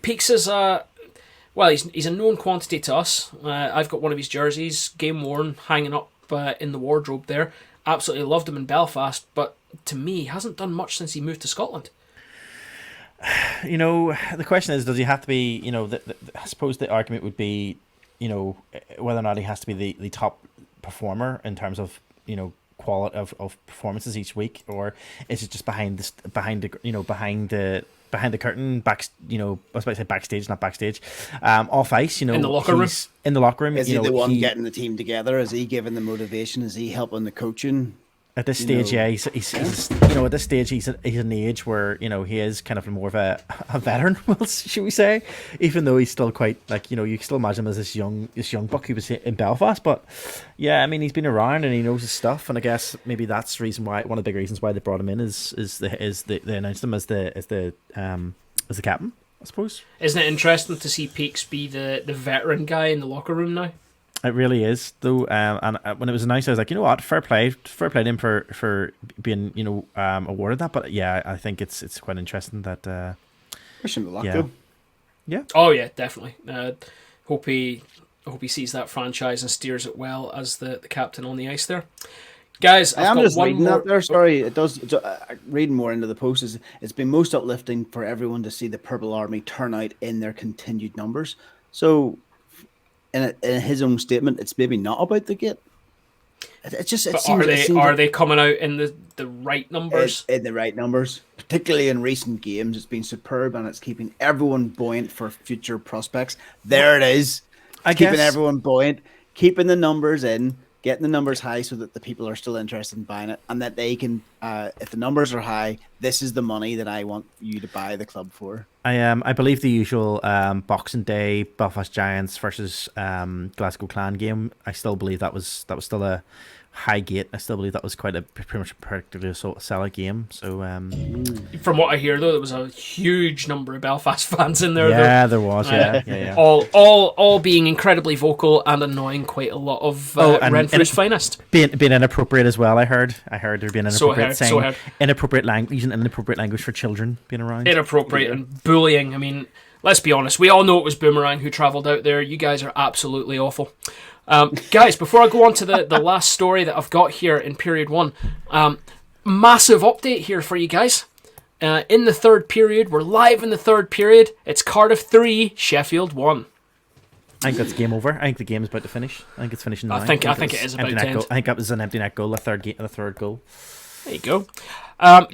Peaks is he's a known quantity to us. I've got one of his jerseys, game worn, hanging up in the wardrobe there. Absolutely loved him in Belfast, but to me, he hasn't done much since he moved to Scotland. You know, the question is, does he have to be? You know, I suppose the argument would be, you know, whether or not he has to be the top performer in terms of, you know, quality of performances each week, or is it just behind the curtain, you know, I was about to say backstage, not backstage, off ice, you know, in the locker room. In the locker room, is he the one getting the team together? Is he giving the motivation? Is he helping the coaching? At this stage, he's you know, at this stage he's an age where, you know, he is kind of more of a veteran, should we say? Even though he's still quite, like, you know, you can still imagine him as this young buck who was in Belfast. But yeah, I mean, he's been around and he knows his stuff, and I guess maybe that's the reason why, one of the big reasons why they brought him in is they announced him as the captain, I suppose. Isn't it interesting to see Peaks be the veteran guy in the locker room now? It really is, though. And when it was announced, I was like, you know what, fair play to him for being, you know, awarded that. But yeah, I think it's quite interesting that. Wish him luck, yeah. though. Yeah. Oh yeah, definitely. Hope he sees that franchise and steers it well as the captain on the ice there. Guys, I'm just reading that there. Sorry, it does. Reading more into the post, it's been most uplifting for everyone to see the Purple Army turn out in their continued numbers. So, in his own statement, it's maybe not about the gate. Are they coming out in the right numbers? In the right numbers, particularly in recent games, it's been superb, and it's keeping everyone buoyant for future prospects. There it is. Keeping everyone buoyant, keeping the numbers in, getting the numbers high so that the people are still interested in buying it, and that they can, if the numbers are high, this is the money that I want you to buy the club for. I believe the usual Boxing Day Belfast Giants versus Glasgow Clan game, I still believe that was still a high gate. I still believe that was pretty much a particularly solid game. So from what I hear, though, there was a huge number of Belfast fans in there. Yeah, there was. Yeah. All being incredibly vocal and annoying quite a lot of Renfrew's finest. Being inappropriate as well. I heard there being inappropriate inappropriate language, using inappropriate language for children being around. Inappropriate and bullying. I mean, let's be honest. We all know it was Boomerang who travelled out there. You guys are absolutely awful. Guys, before I go on to the last story that I've got here in period 1, massive update here for you guys. In the third period, we're live in the third period. It's Cardiff 3, Sheffield 1. I think that's game over. I think the game is about to finish. I think it's finishing now. I think it is about to end. I think that was an empty net goal, the third goal. There you go.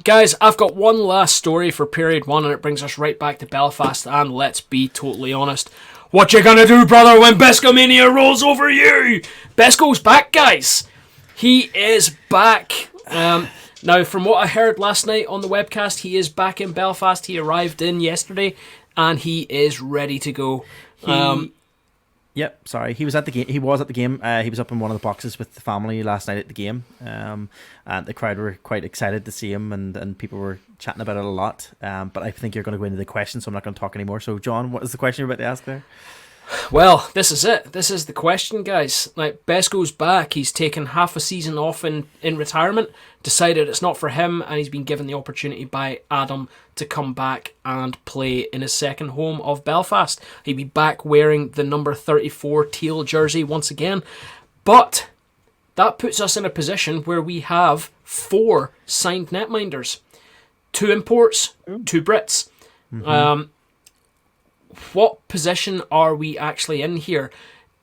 Guys, I've got one last story for period 1, and it brings us right back to Belfast, and let's be totally honest. What you gonna do, brother, when Bescomania rolls over you? Besco's back, guys. He is back. Now, from what I heard last night on the webcast, he is back in Belfast. He arrived in yesterday, and he is ready to go. Yep, sorry. He was at the game. He was up in one of the boxes with the family last night at the game. And the crowd were quite excited to see him, and people were chatting about it a lot. But I think you're going to go into the question, so I'm not going to talk anymore. So, John, what is the question you're about to ask there? Well, this is it. This is the question, guys. Like, Besco's back. He's taken half a season off in retirement, decided it's not for him, and he's been given the opportunity by Adam to come back and play in his second home of Belfast. He'll be back wearing the number 34 teal jersey once again. But that puts us in a position where we have 4 signed netminders. 2 imports, 2 Brits. Mm-hmm. What position are we actually in here?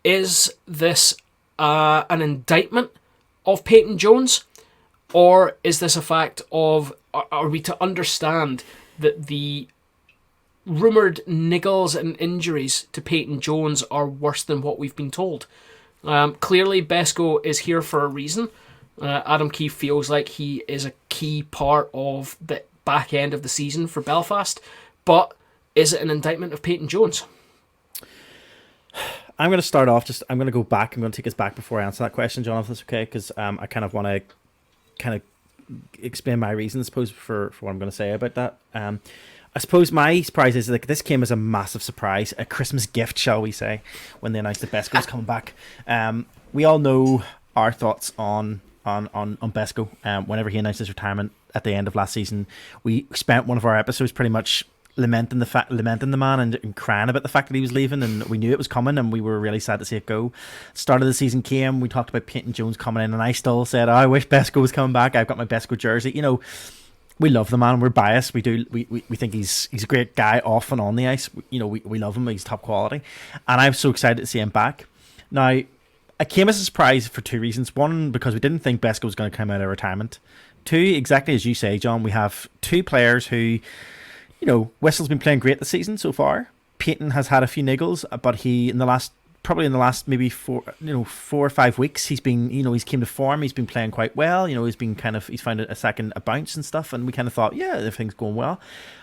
Is this an indictment of Peyton Jones? Or is this a fact of, are we to understand that the rumoured niggles and injuries to Peyton Jones are worse than what we've been told? Clearly, Besko is here for a reason. Adam Keefe feels like he is a key part of the back end of the season for Belfast. But is it an indictment of Peyton Jones? I'm going to start off. I'm going to go back. I'm going to take us back before I answer that question, John, if that's okay, because I kind of want to kind of explain my reasons, I suppose, for what I'm going to say about that. I suppose my surprise is like this came as a massive surprise, a Christmas gift, shall we say, when they announced that Besko was coming back. We all know our thoughts on Besko. Whenever he announced his retirement at the end of last season, we spent one of our episodes pretty much lamenting the man and crying about the fact that he was leaving, and we knew it was coming, and we were really sad to see it go. Start of the season came, we talked about Peyton Jones coming in, and I still said, I wish Besko was coming back. I've got my Besko jersey. You know, we love the man. We're biased. We think he's a great guy off and on the ice. You know, we love him. He's top quality, and I'm so excited to see him back. Now, it came as a surprise for two reasons. One, because we didn't think Besko was going to come out of retirement. Two, exactly as you say, John, we have two players who, you know, Whistle's been playing great this season so far. Peyton has had a few niggles, but he in the last maybe 4 or 5 weeks, he's been, you know, he's came to form. He's been playing quite well. You know, he's found a bounce and stuff, and we kind of thought, yeah, everything's going well.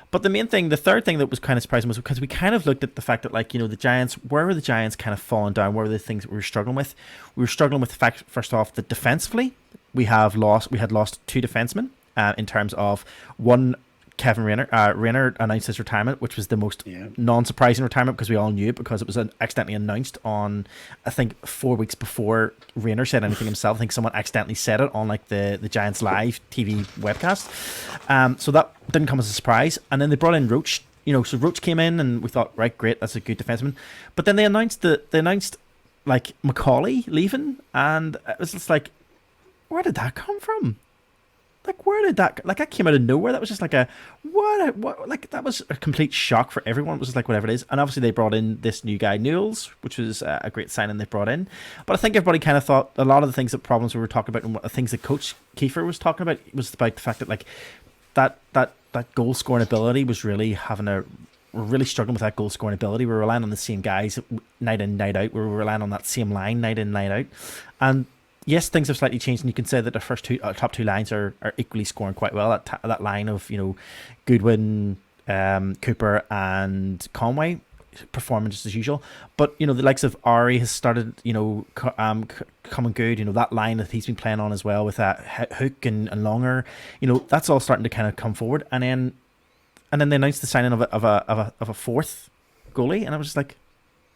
But the third thing that was kind of surprising was because we kind of looked at the fact that, like, you know, the Giants, where were the Giants kind of falling down? Where were the things that we were struggling with? We were struggling with the fact, first off, that defensively we had lost two defensemen in terms of one. Kevin Rayner announced his retirement, which was the most non-surprising retirement because we all knew it, because it was accidentally announced on, I think, 4 weeks before Rayner said anything himself. I think someone accidentally said it on like the Giants Live TV webcast. So that didn't come as a surprise. And then they brought in Roach. You know, so Roach came in, and we thought, right, great, that's a good defenseman. But then they announced like Macaulay leaving, and it was just like, where did that come from? Like, where did that... Like, that came out of nowhere. That was just like what? Like, that was a complete shock for everyone. It was just like, whatever it is. And obviously they brought in this new guy, Newells, which was a great signing they brought in. But I think everybody kind of thought a lot of the problems we were talking about, and what the things that Coach Kiefer was talking about, was about the fact that, like, that goal scoring ability was really we're really struggling with that goal scoring ability. We're relying on the same guys night in, night out. We're relying on that same line night in, night out. And yes, things have slightly changed, and you can say that the top two lines are equally scoring quite well. That line of, you know, Goodwin, Cooper, and Conway performing just as usual. But, you know, the likes of Ari has started, you know, coming good. You know, that line that he's been playing on as well with that Hook and Longer. You know, that's all starting to kind of come forward. And then they announced the signing of a fourth goalie, and I was just like,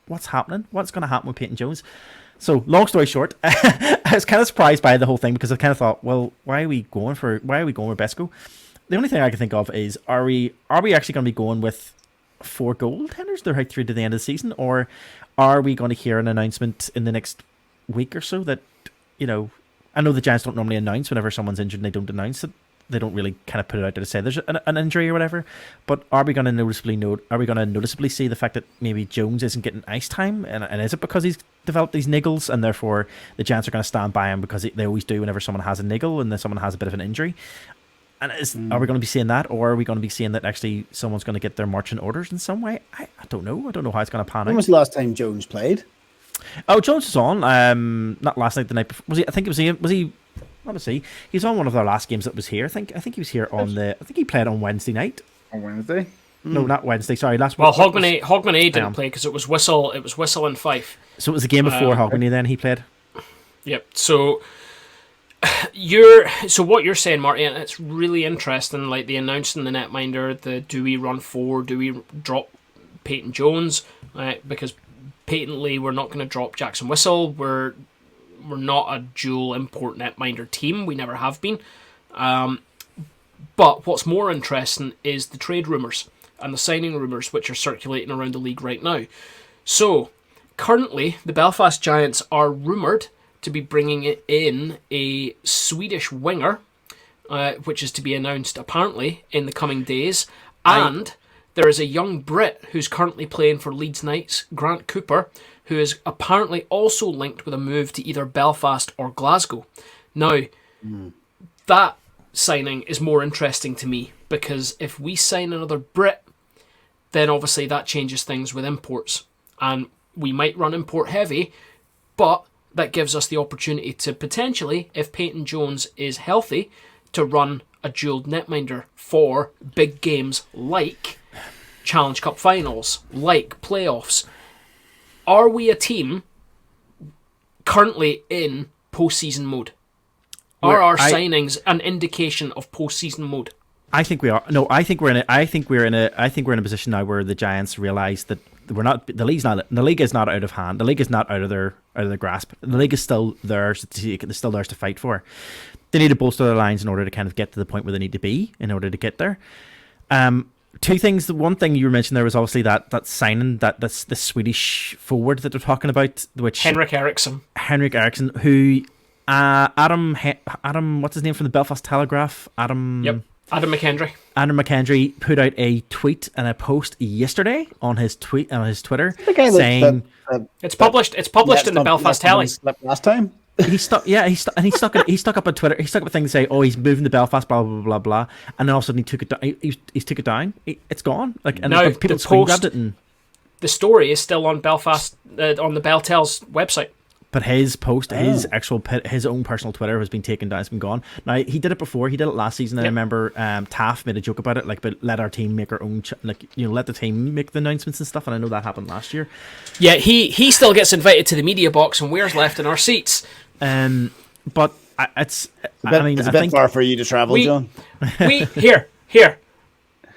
what's happening? What's going to happen with Peyton Jones? So, long story short, I was kind of surprised by the whole thing, because I kind of thought, well, why are we going with Besko? The only thing I can think of is, are we actually going to be going with 4 goaltenders? They're right through to the end of the season, or are we going to hear an announcement in the next week or so that, you know, I know the Giants don't normally announce whenever someone's injured, and they don't announce it. They don't really kind of put it out there to say there's an injury or whatever. But are we going to noticeably see the fact that maybe Jones isn't getting ice time? And is it because he's developed these niggles, and therefore the Giants are going to stand by him, because they always do whenever someone has a niggle and then someone has a bit of an injury? And are we going to be seeing that, or are we going to be seeing that actually someone's going to get their marching orders in some way? I don't know. I don't know how it's going to pan out. When was the last time Jones played? Oh, Jones was on. Not last night, the night before. Was he? I think it was he. Let me see. He was on one of their last games that was here. I think he was here on I think he played on Wednesday night. On Wednesday? No, not Wednesday. Sorry, last. Well, Hogmanay didn't play because it was Whistle and Fife. So it was the game before Hogmanay. Then he played. Yep. So what you're saying, Marty, and it's really interesting. Like, they announced in the netminder, do we run 4? Do we drop Peyton Jones? Because patently we're not going to drop Jackson Whistle. We're not a dual import netminder team. We never have been. But what's more interesting is the trade rumours and the signing rumours which are circulating around the league right now. So, currently, the Belfast Giants are rumoured to be bringing in a Swedish winger, which is to be announced apparently in the coming days. And there is a young Brit who's currently playing for Leeds Knights, Grant Cooper, who is apparently also linked with a move to either Belfast or Glasgow. Now, that signing is more interesting to me, because if we sign another Brit, then obviously that changes things with imports, and we might run import heavy, but that gives us the opportunity to potentially, if Peyton Jones is healthy, to run a dual netminder for big games like Challenge Cup finals, like playoffs. Are we a team currently in postseason mode? Are our signings an indication of postseason mode? I think we are. No, I think we're in a position now where the Giants realize that we're not. The league is not out of hand. The league is not out of their grasp. The league is still theirs. It's still theirs to fight for. They need to bolster their lines in order to kind of get to the point where they need to be in order to get there. Two things. The one thing you mentioned there was obviously that signing that's the Swedish forward that they're talking about, which Henrik Eriksson, who Adam, what's his name from the Belfast Telegraph? Adam McKendry put out a tweet and a post yesterday on his Twitter saying it's published in the Belfast Tele last time. He stuck up on Twitter. He stuck up a thing to say, "Oh, he's moving to Belfast," blah blah blah blah, and then all of a sudden he took it down. He took it down. It's gone. Like, and now people screen grabbed it. And the story is still on Belfast on the Beltel's website. But his post, his own personal Twitter has been taken down. It's been gone. Now, he did it before. He did it last season. Yep. I remember Taff made a joke about it, like, but let our team make our own, let the team make the announcements and stuff. And I know that happened last year. Yeah, he still gets invited to the media box, and we're left in our seats. But it's a bit far for you to travel, John. Here.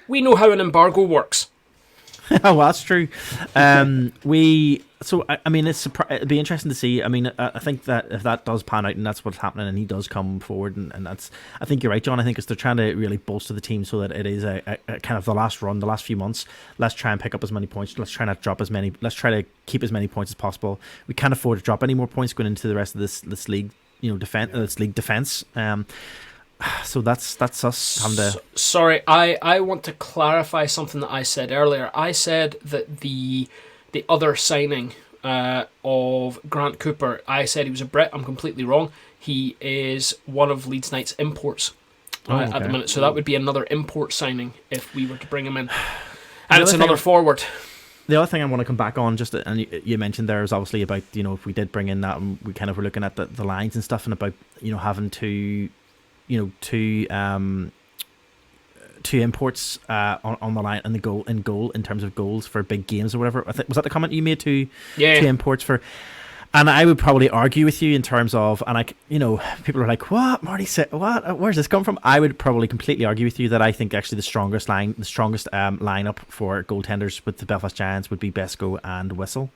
We know how an embargo works. Oh, well, that's true. It'd be interesting to see. I mean, I think that if that does pan out and that's what's happening, and he does come forward, and that's, I think you're right, John. I think they're trying to really bolster the team so that it is a kind of the last run, the last few months. Let's try and pick up as many points. Let's try not drop as many. Let's try to keep as many points as possible. We can't afford to drop any more points going into the rest of this league. This league defense. So that's us having to. Sorry, I want to clarify something that I said earlier. I said that the other signing of Grant Cooper, I said he was a Brit. I'm completely wrong. He is one of Leeds United's imports at the minute. So that would be another import signing if we were to bring him in. And it's another forward. The other thing I want to come back on, and you mentioned there, is obviously about, if we did bring in that, and we kind of were looking at the lines and stuff, and about, having two imports on the line and the goal in terms of goals for big games or whatever. Was that the comment you made? Two imports for, and I would probably argue with you in terms of, and people are like, what Marty said, what, where's this come from? I would probably completely argue with you that I think actually the strongest lineup for goaltenders with the Belfast Giants would be Besko and Whistle.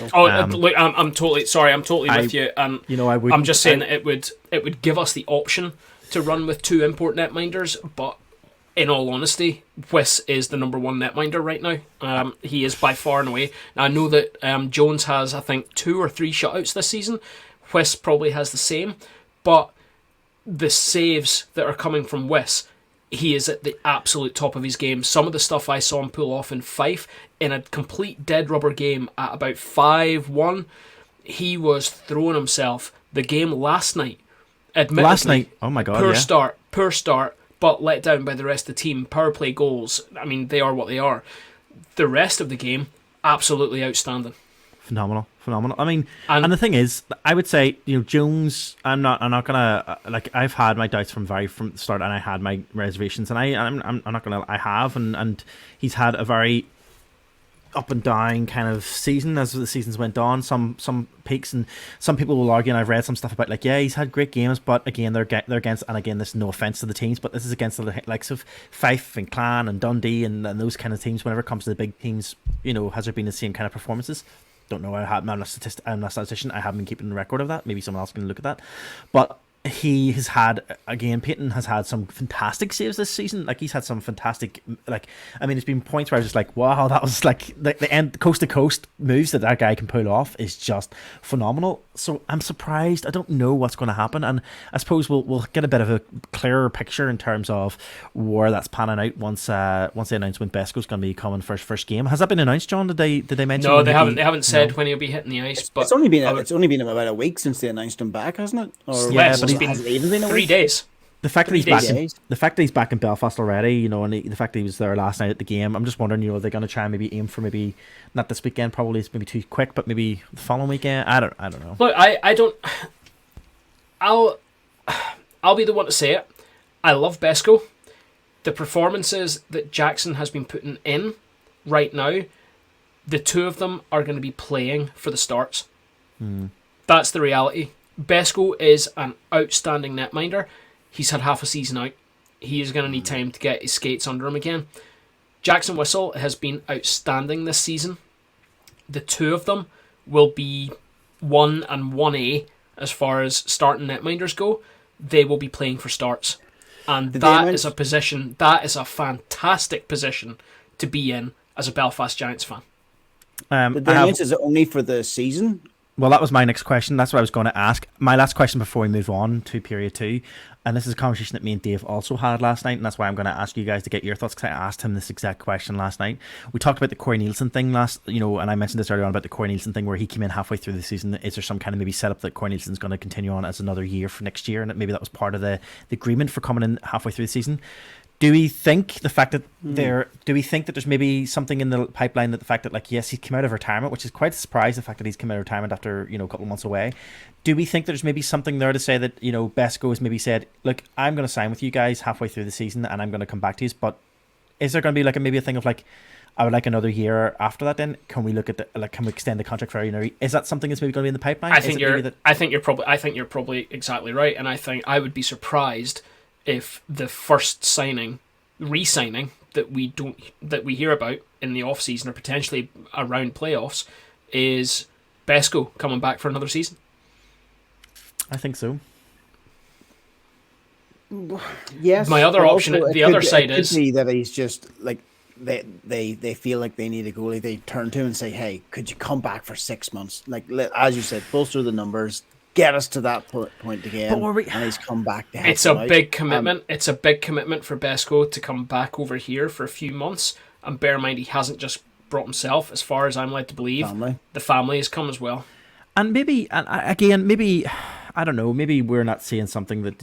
Look, I'm totally with you. I'm just saying that it would give us the option to run with two import netminders, but in all honesty, Whiss is the number one netminder right now. He is by far and away. Now, I know that Jones has, I think, 2 or 3 shutouts this season. Whiss probably has the same, but the saves that are coming from Whiss, he is at the absolute top of his game. Some of the stuff I saw him pull off in Fife in a complete dead rubber game at about 5-1, he was throwing himself. The game last night, admittedly, oh my God, poor start, but let down by the rest of the team. Power play goals, I mean, they are what they are. The rest of the game, absolutely outstanding. Phenomenal. I mean, and the thing is, I would say, Jones, I'm not gonna I've had my doubts from the start, and I had my reservations, and I'm not gonna, I have, and he's had a very up and down kind of season as the seasons went on. Some peaks, and some people will argue, and I've read some stuff about he's had great games, but again they're against, and again, this is no offense to the teams, but this is against the likes of Fife and Clan and Dundee and those kind of teams. Whenever it comes to the big teams, has there been the same kind of performances? Don't know. I'm not a statistician. I haven't been keeping a record of that. Maybe someone else can look at that. But he has had, again, Peyton has had some fantastic saves this season. Like, he's had some fantastic, there's been points where I was just like, wow, that was like the end coast to coast moves that guy can pull off is just phenomenal. So I'm surprised. I don't know what's going to happen, and I suppose we'll get a bit of a clearer picture in terms of where that's panning out once they announce when Besko's going to be coming for his first game. Has that been announced, John? Did they mention? No, they haven't. They haven't said when he'll be hitting the ice. But it's only been about a week since they announced him back, hasn't it? Or yes, has it even been a 3 days. The fact that 3 he's back, days. Days. the fact that he's back in Belfast already, you know, and the fact that he was there last night at the game, I'm just wondering, you know, are they going to try and maybe aim for maybe not this weekend? Probably it's maybe too quick, but maybe the following weekend. I don't know. Look, I don't. I'll be the one to say it. I love Besco. The performances that Jackson has been putting in right now, the two of them are going to be playing for the starts. That's the reality. Besco is an outstanding netminder. He's had half a season out. He is going to need time to get his skates under him again. Jackson Whistle has been outstanding this season. The two of them will be 1 and 1A as far as starting netminders go. They will be playing for starts. And that is a position, that is a fantastic position to be in as a Belfast Giants fan. The announce is it only for the season? Well, that was my next question. That's what I was going to ask. My last question before we move on to period 2, and this is a conversation that me and Dave also had last night, and that's why I'm going to ask you guys to get your thoughts, because I asked him this exact question last night. We talked about the Corey Nielsen thing and I mentioned this earlier on about the Corey Nielsen thing where he came in halfway through the season. Is there some kind of maybe setup that Corey Nielsen's going to continue on as another year for next year, and maybe that was part of the agreement for coming in halfway through the season? Do we think the fact that there's maybe something in the pipeline, that the fact that, like, yes, he came out of retirement, which is quite a surprise, the fact that he's come out of retirement after, you know, a couple of months away. Do we think there's maybe something there to say that, you know, Besco has maybe said, look, I'm going to sign with you guys halfway through the season and I'm going to come back to you, but is there going to be like maybe a thing of like, I would like another year after that? Then can we look at can we extend the contract for another? Is that something that's maybe going to be in the pipeline? I think you're probably exactly right, and I think I would be surprised if the first re-signing that we hear about in the off season or potentially around playoffs is Besco coming back for another season. I think so. Yes. My other option, the other side is that he's just like they feel like they need a goalie. They turn to him and say, "Hey, could you come back for 6 months? Like, as you said, bolster the numbers, get us to that point again." And he's come back. To it's a big commitment. It's a big commitment for Besco to come back over here for a few months. And bear in mind, he hasn't just brought himself. As far as I'm led to believe, the family has come as well. And maybe, I don't know, maybe we're not seeing something that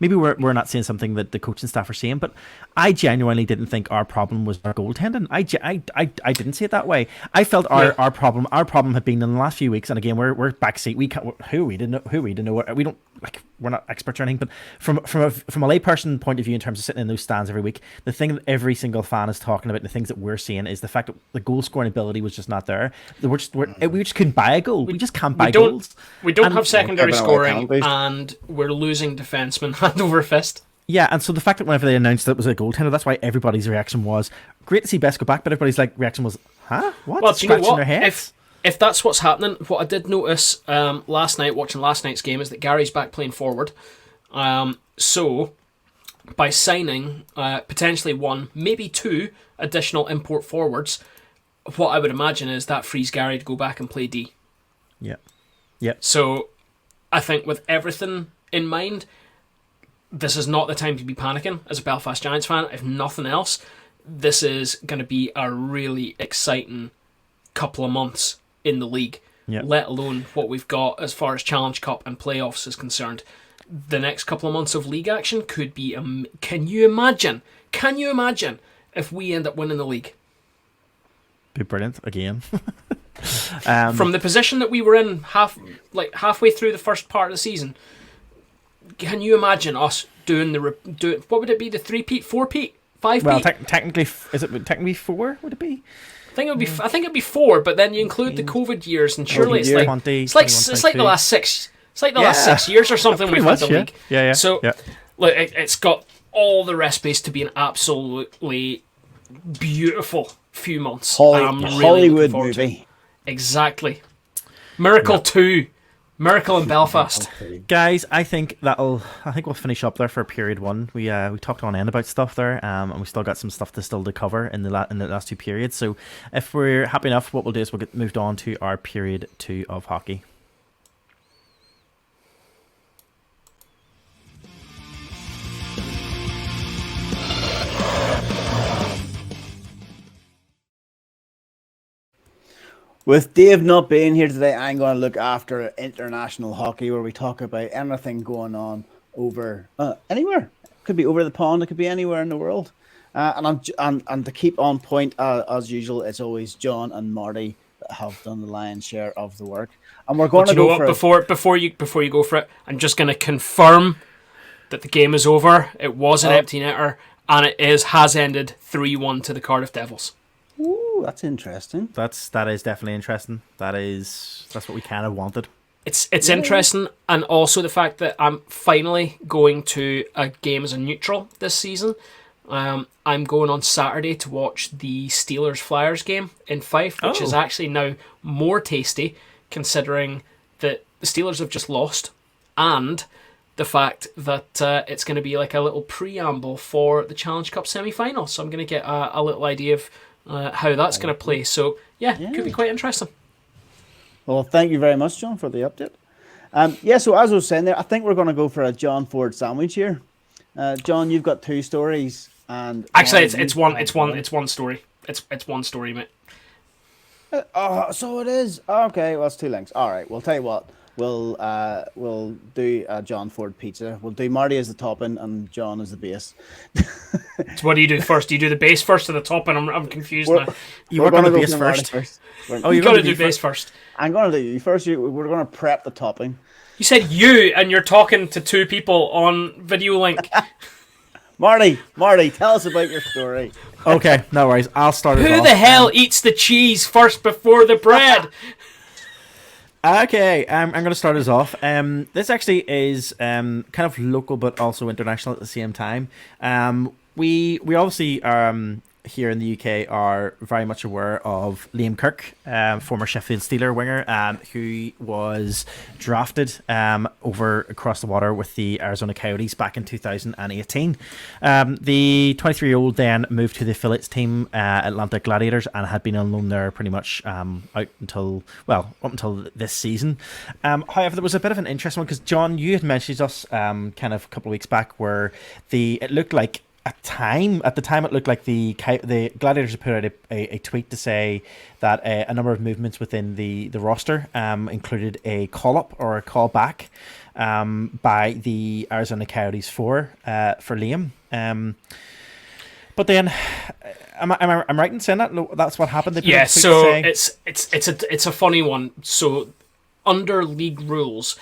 maybe we're not seeing something that the coaching staff are seeing, but I genuinely didn't think our problem was our goaltending. I didn't see it that way. I felt our problem had been in the last few weeks, and again we're backseat. We can't, who we didn't know. We don't, like, we're not experts or anything, but from a layperson point of view, in terms of sitting in those stands every week, the thing that every single fan is talking about, the things that we're seeing, is the fact that the goal scoring ability was just not there. We just couldn't buy a goal. We just can't buy goals. We don't have secondary scoring, and we're losing defensemen hand over fist. Yeah, and so the fact that whenever they announced that it was a goaltender, that's why everybody's reaction was great to see Besco back, but everybody's reaction was, huh? What? Well, do you know what? Their heads? If that's what's happening, what I did notice last night, watching last night's game, is that Gary's back playing forward. So, by signing potentially 1, maybe 2 additional import forwards, what I would imagine is that frees Gary to go back and play D. Yeah. So, I think with everything in mind, this is not the time to be panicking as a Belfast Giants fan. If nothing else, this is going to be a really exciting couple of months in the league, let alone what we've got as far as Challenge Cup and playoffs is concerned. The next couple of months of league action could be... Can you imagine if we end up winning the league? Be brilliant again. From the position that we were in halfway through the first part of the season, can you imagine us doing what would it be, the 3-peat, 4-peat, 5-peat? Well, technically, is it technically 4? Would it be? I think it'd be 4, but then you include the COVID years, and surely it's like the last 6. It's like the last 6 years or something we've had the league. Yeah. So, look, it's got all the recipes to be an absolutely beautiful few months. Hollywood movie. Exactly. Miracle 2. Miracle in Belfast. Guys, I think we'll finish up there for period 1. We talked on end about stuff there, and we still got some stuff to cover in the last 2 periods. So if we're happy enough, what we'll do is we'll get moved on to our period 2 of hockey. With Dave not being here today, I'm going to look after international hockey, where we talk about anything going on over anywhere. Could be over the pond. It could be anywhere in the world. And to keep on point, as usual, it's always John and Marty that have done the lion's share of the work. And we're going But to you know go what? for Before you go for it, I'm just going to confirm that the game is over. It was an empty netter, and it has ended 3-1 to the Cardiff Devils. Ooh, that's interesting. That is definitely interesting. That's what we kind of wanted. It's interesting, and also the fact that I'm finally going to a game as a neutral this season. I'm going on Saturday to watch the Steelers Flyers game in Fife, which is actually now more tasty, considering that the Steelers have just lost, and the fact that it's going to be like a little preamble for the Challenge Cup semi-final. So I'm going to get a little idea of how that's going to play. So yeah, it could be quite interesting. Well, thank you very much, John, for the update. So as I was saying there, I think we're going to go for a John Ford sandwich here. John, you've got two stories, and actually, it's one story. It's one story, mate. So it is. Okay, well, it's two links. All right, we'll tell you what. We'll do a John Ford pizza. We'll do Marty as the topping and John as the base. So what do you do first? Do you do the base first or the topping? I'm confused now. You work on the base first. You've got to do base first. I'm going to do you first. We're going to prep the topping. You said you, and you're talking to two people on video link. Marty, tell us about your story. Okay, no worries. I'll start it off. Who the hell eats the cheese first before the bread? Okay, I'm going to start us off. This actually is kind of local but also international at the same time. We obviously here in the UK are very much aware of Liam Kirk, former Sheffield Steeler winger, who was drafted over across the water with the Arizona Coyotes back in 2018. The 23-year-old then moved to the affiliates team, Atlanta Gladiators, and had been on loan there pretty much up until this season. However, there was a bit of an interesting one because, John, you had mentioned to us kind of a couple of weeks back where it looked like at the time it looked like the Gladiators had put out a tweet to say that a number of movements within the roster included a call up or a call back by the Arizona Coyotes for Liam. But then, am I right in saying that that's what happened? Yeah, so it's a funny one. So under league rules,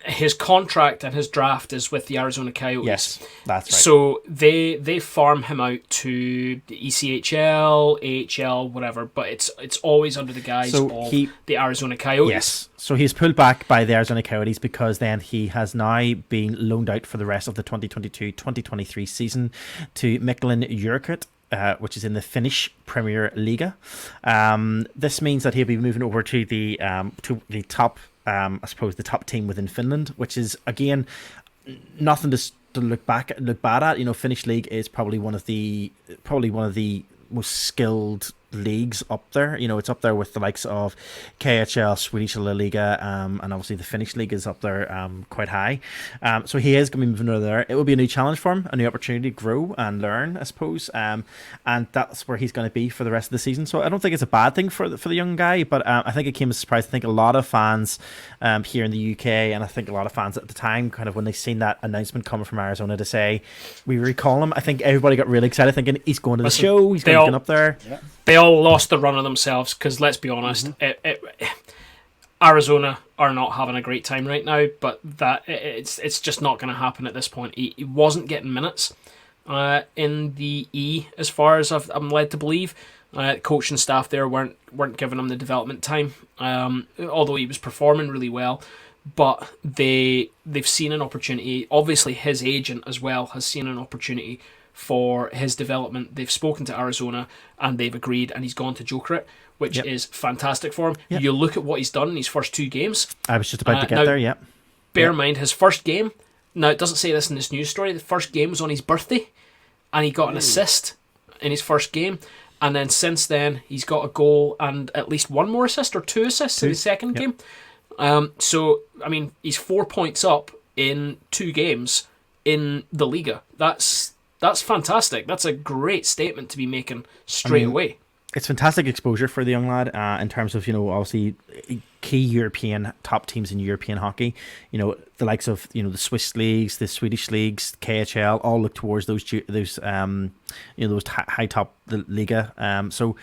his contract and his draft is with the Arizona Coyotes. Yes, that's right. So they farm him out to the ECHL, AHL, whatever, but it's always under the guise of the Arizona Coyotes. Yes. So he's pulled back by the Arizona Coyotes because then he has now been loaned out for the rest of the 2022-2023 season to Mikkelin Jurkut, which is in the Finnish Premier Liga. This means that he'll be moving over to the top, I suppose, the top team within Finland, which is again nothing to look bad at. You know, Finnish league is probably one of the most skilled leagues up there. You know, it's up there with the likes of KHL, Swedish La Liga, and obviously the Finnish league is up there quite high. So he is going to be moving over there. It will be a new challenge for him, a new opportunity to grow and learn, I suppose. And that's where he's going to be for the rest of the season. So I don't think it's a bad thing for the young guy, but I think it came as a surprise. I think a lot of fans here in the UK, and I think a lot of fans at the time, kind of when they seen that announcement coming from Arizona to say we recall him, I think everybody got really excited, thinking he's going to the show, he's going to get up there. Yeah. They all lost the run of themselves because, let's be honest, Arizona are not having a great time right now, but it's just not going to happen at this point. He wasn't getting minutes in the E, as far as I'm led to believe. Coach and staff there weren't giving him the development time, although he was performing really well. But they've seen an opportunity. Obviously, his agent as well has seen an opportunity for his development. They've spoken to Arizona and they've agreed, and he's gone to Jokerit, which is fantastic for him. Yep. You look at what he's done in his first two games. I was just about to get there, yeah. Bear in mind, his first game, now it doesn't say this in this news story, the first game was on his birthday, and he got an assist in his first game, and then since then, he's got a goal and at least one more assist, or two assists in his second game. So, I mean, he's 4 points up in 2 games in the Liga. That's fantastic. That's a great statement to be making straight away. It's fantastic exposure for the young lad in terms of, you know, obviously key European top teams in European hockey. You know, the likes of, you know, the Swiss leagues, the Swedish leagues, KHL, all look towards those you know, those high top the Liga. So,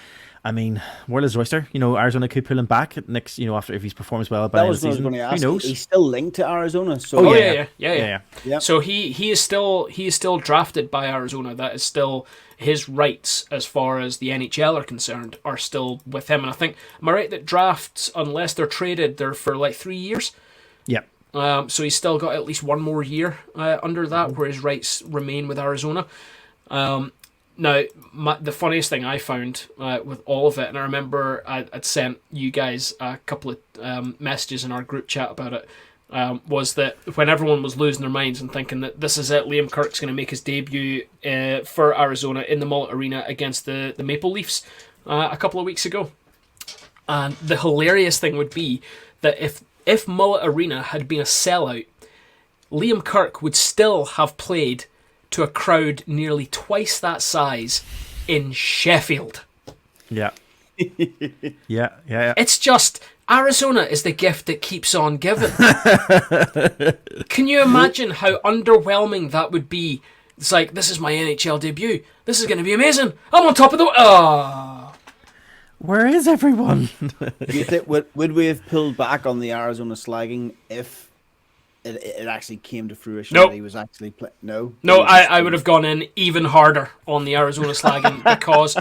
I mean, world is oyster. You know, Arizona could pull him back next. You know, after if he's performs well by the That end of was the what I was season. going to ask. Who knows? He's still linked to Arizona. So Oh yeah. yeah. Yep. So he is still drafted by Arizona. That is still his rights as far as the NHL are concerned are still with him. And I think, am I right that drafts, unless they're traded, they're for like 3 years. Yeah. So he's still got at least one more year under that, where his rights remain with Arizona. Now, the funniest thing I found with all of it, and I remember I'd sent you guys a couple of messages in our group chat about it, was that when everyone was losing their minds and thinking that this is it, Liam Kirk's going to make his debut for Arizona in the Mullet Arena against the Maple Leafs a couple of weeks ago. And the hilarious thing would be that if Mullet Arena had been a sellout, Liam Kirk would still have played to a crowd nearly twice that size in Sheffield. Yeah. Yeah. It's just, Arizona is the gift that keeps on giving. Can you imagine how underwhelming that would be? It's like, this is my NHL debut. This is going to be amazing. I'm on top of the... Where is everyone? Do you think, would we have pulled back on the Arizona slagging if it actually came to fruition? Nope. That he was actually No, I would have gone in even harder on the Arizona slagging because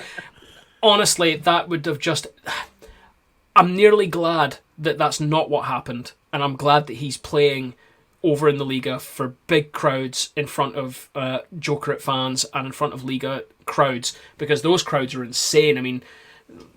honestly, that would have just... I'm nearly glad that that's not what happened, and I'm glad that he's playing over in the Liga for big crowds in front of Jokerit fans and in front of Liga crowds, because those crowds are insane. I mean,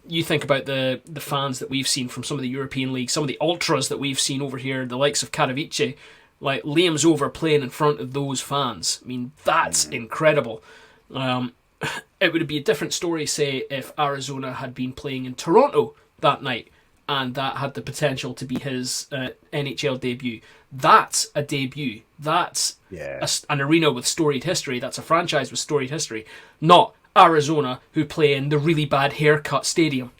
you think about the fans that we've seen from some of the European leagues, some of the ultras that we've seen over here, the likes of Katowice. Like, Liam's over playing in front of those fans. I mean, that's incredible. It would be a different story, say, if Arizona had been playing in Toronto that night, and that had the potential to be his NHL debut. That's a debut. That's an arena with storied history. That's a franchise with storied history. Not Arizona, who play in the really bad haircut stadium.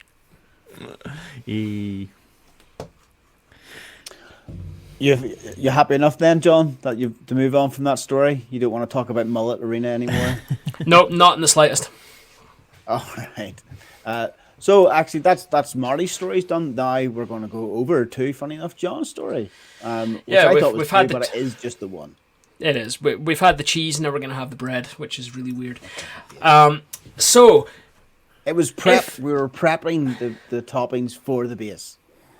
You're happy enough then, John, that you to move on from that story? You don't want to talk about Mullet Arena anymore? Nope, not in the slightest. All right. So actually, that's Marty's stories done. Now we're going to go over to, funny enough, John's story. Which I thought was funny, but it is just the one. It is. We've had the cheese, now we're going to have the bread, which is really weird. So it was prep. We were prepping the toppings for the base.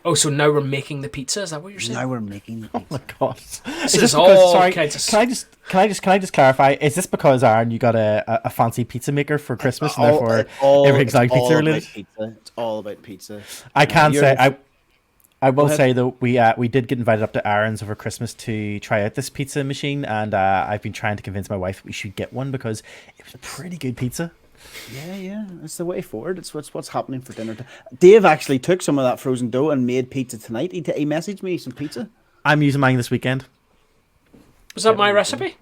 Oh, so now we're making the pizza? Is that what you're saying? Now we're making the pizza. Oh my god! This is all kinds of... Can I just clarify? Is this because, Aaron, you got a fancy pizza maker for Christmas, and therefore everything's like pizza related? It's all about pizza. I can say I will say though, we did get invited up to Aaron's over Christmas to try out this pizza machine, and I've been trying to convince my wife we should get one because it was pretty good pizza. Yeah, it's the way forward. It's what's happening for dinner. Dave actually took some of that frozen dough and made pizza tonight. He messaged me some pizza. I'm using mine this weekend. Was that my recipe?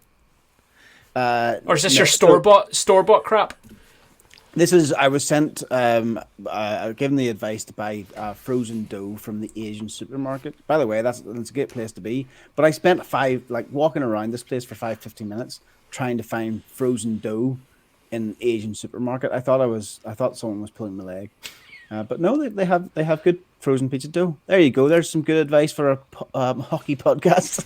Or is this your store bought crap? This is, I was sent, given the advice to buy frozen dough from the Asian supermarket. By the way, that's a great place to be. But I spent walking around this place for 15 minutes trying to find frozen dough in Asian supermarket. I thought someone was pulling my leg, but no, they have good frozen pizza dough. There you go. There's some good advice for a hockey podcast.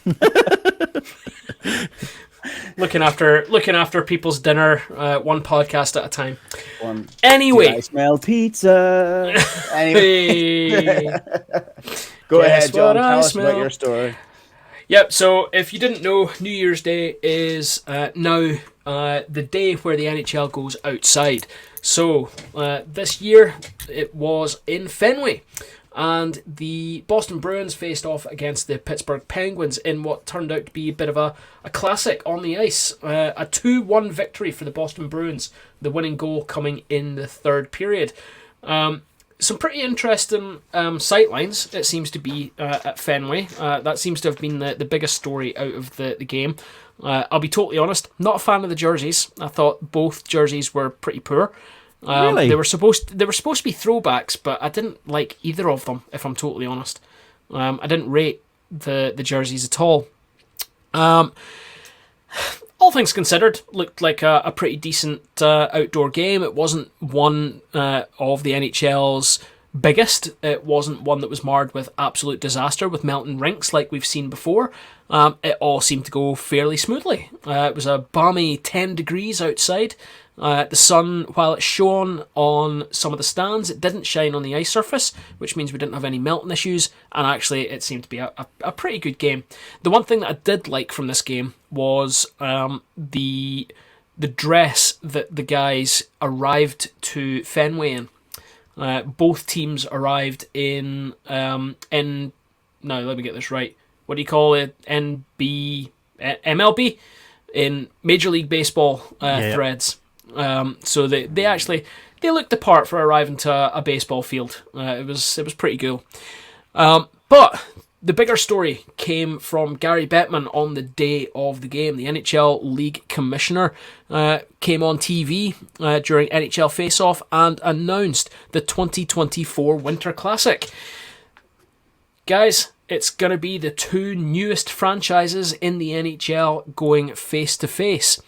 looking after people's dinner, one podcast at a time. Anyway, I smell pizza. Anyway, go ahead, John. Tell us about your story. Yep, so if you didn't know, New Year's Day is now the day where the NHL goes outside. So this year it was in Fenway, and the Boston Bruins faced off against the Pittsburgh Penguins in what turned out to be a bit of a classic on the ice. A 2-1 victory for the Boston Bruins, the winning goal coming in the third period. Some pretty interesting sightlines, it seems to be, at Fenway. That seems to have been the biggest story out of the game. I'll be totally honest, not a fan of the jerseys. I thought both jerseys were pretty poor. Really? They were supposed to be throwbacks, but I didn't like either of them, if I'm totally honest. I didn't rate the jerseys at all. All things considered, looked like a pretty decent outdoor game. It wasn't one of the NHL's biggest. It wasn't one that was marred with absolute disaster with melting rinks like we've seen before. It all seemed to go fairly smoothly. It was a balmy 10 degrees outside. The sun, while it shone on some of the stands, it didn't shine on the ice surface, which means we didn't have any melting issues, and actually it seemed to be a pretty good game. The one thing that I did like from this game was the dress that the guys arrived to Fenway in. Both teams arrived in now let me get this right. What do you call it? MLB in Major League Baseball threads. So they looked the part for arriving to a baseball field. It was pretty cool. But the bigger story came from Gary Bettman on the day of the game. The NHL League Commissioner came on TV during NHL Face-Off and announced the 2024 Winter Classic. Guys, it's going to be the two newest franchises in the NHL going face-to-face.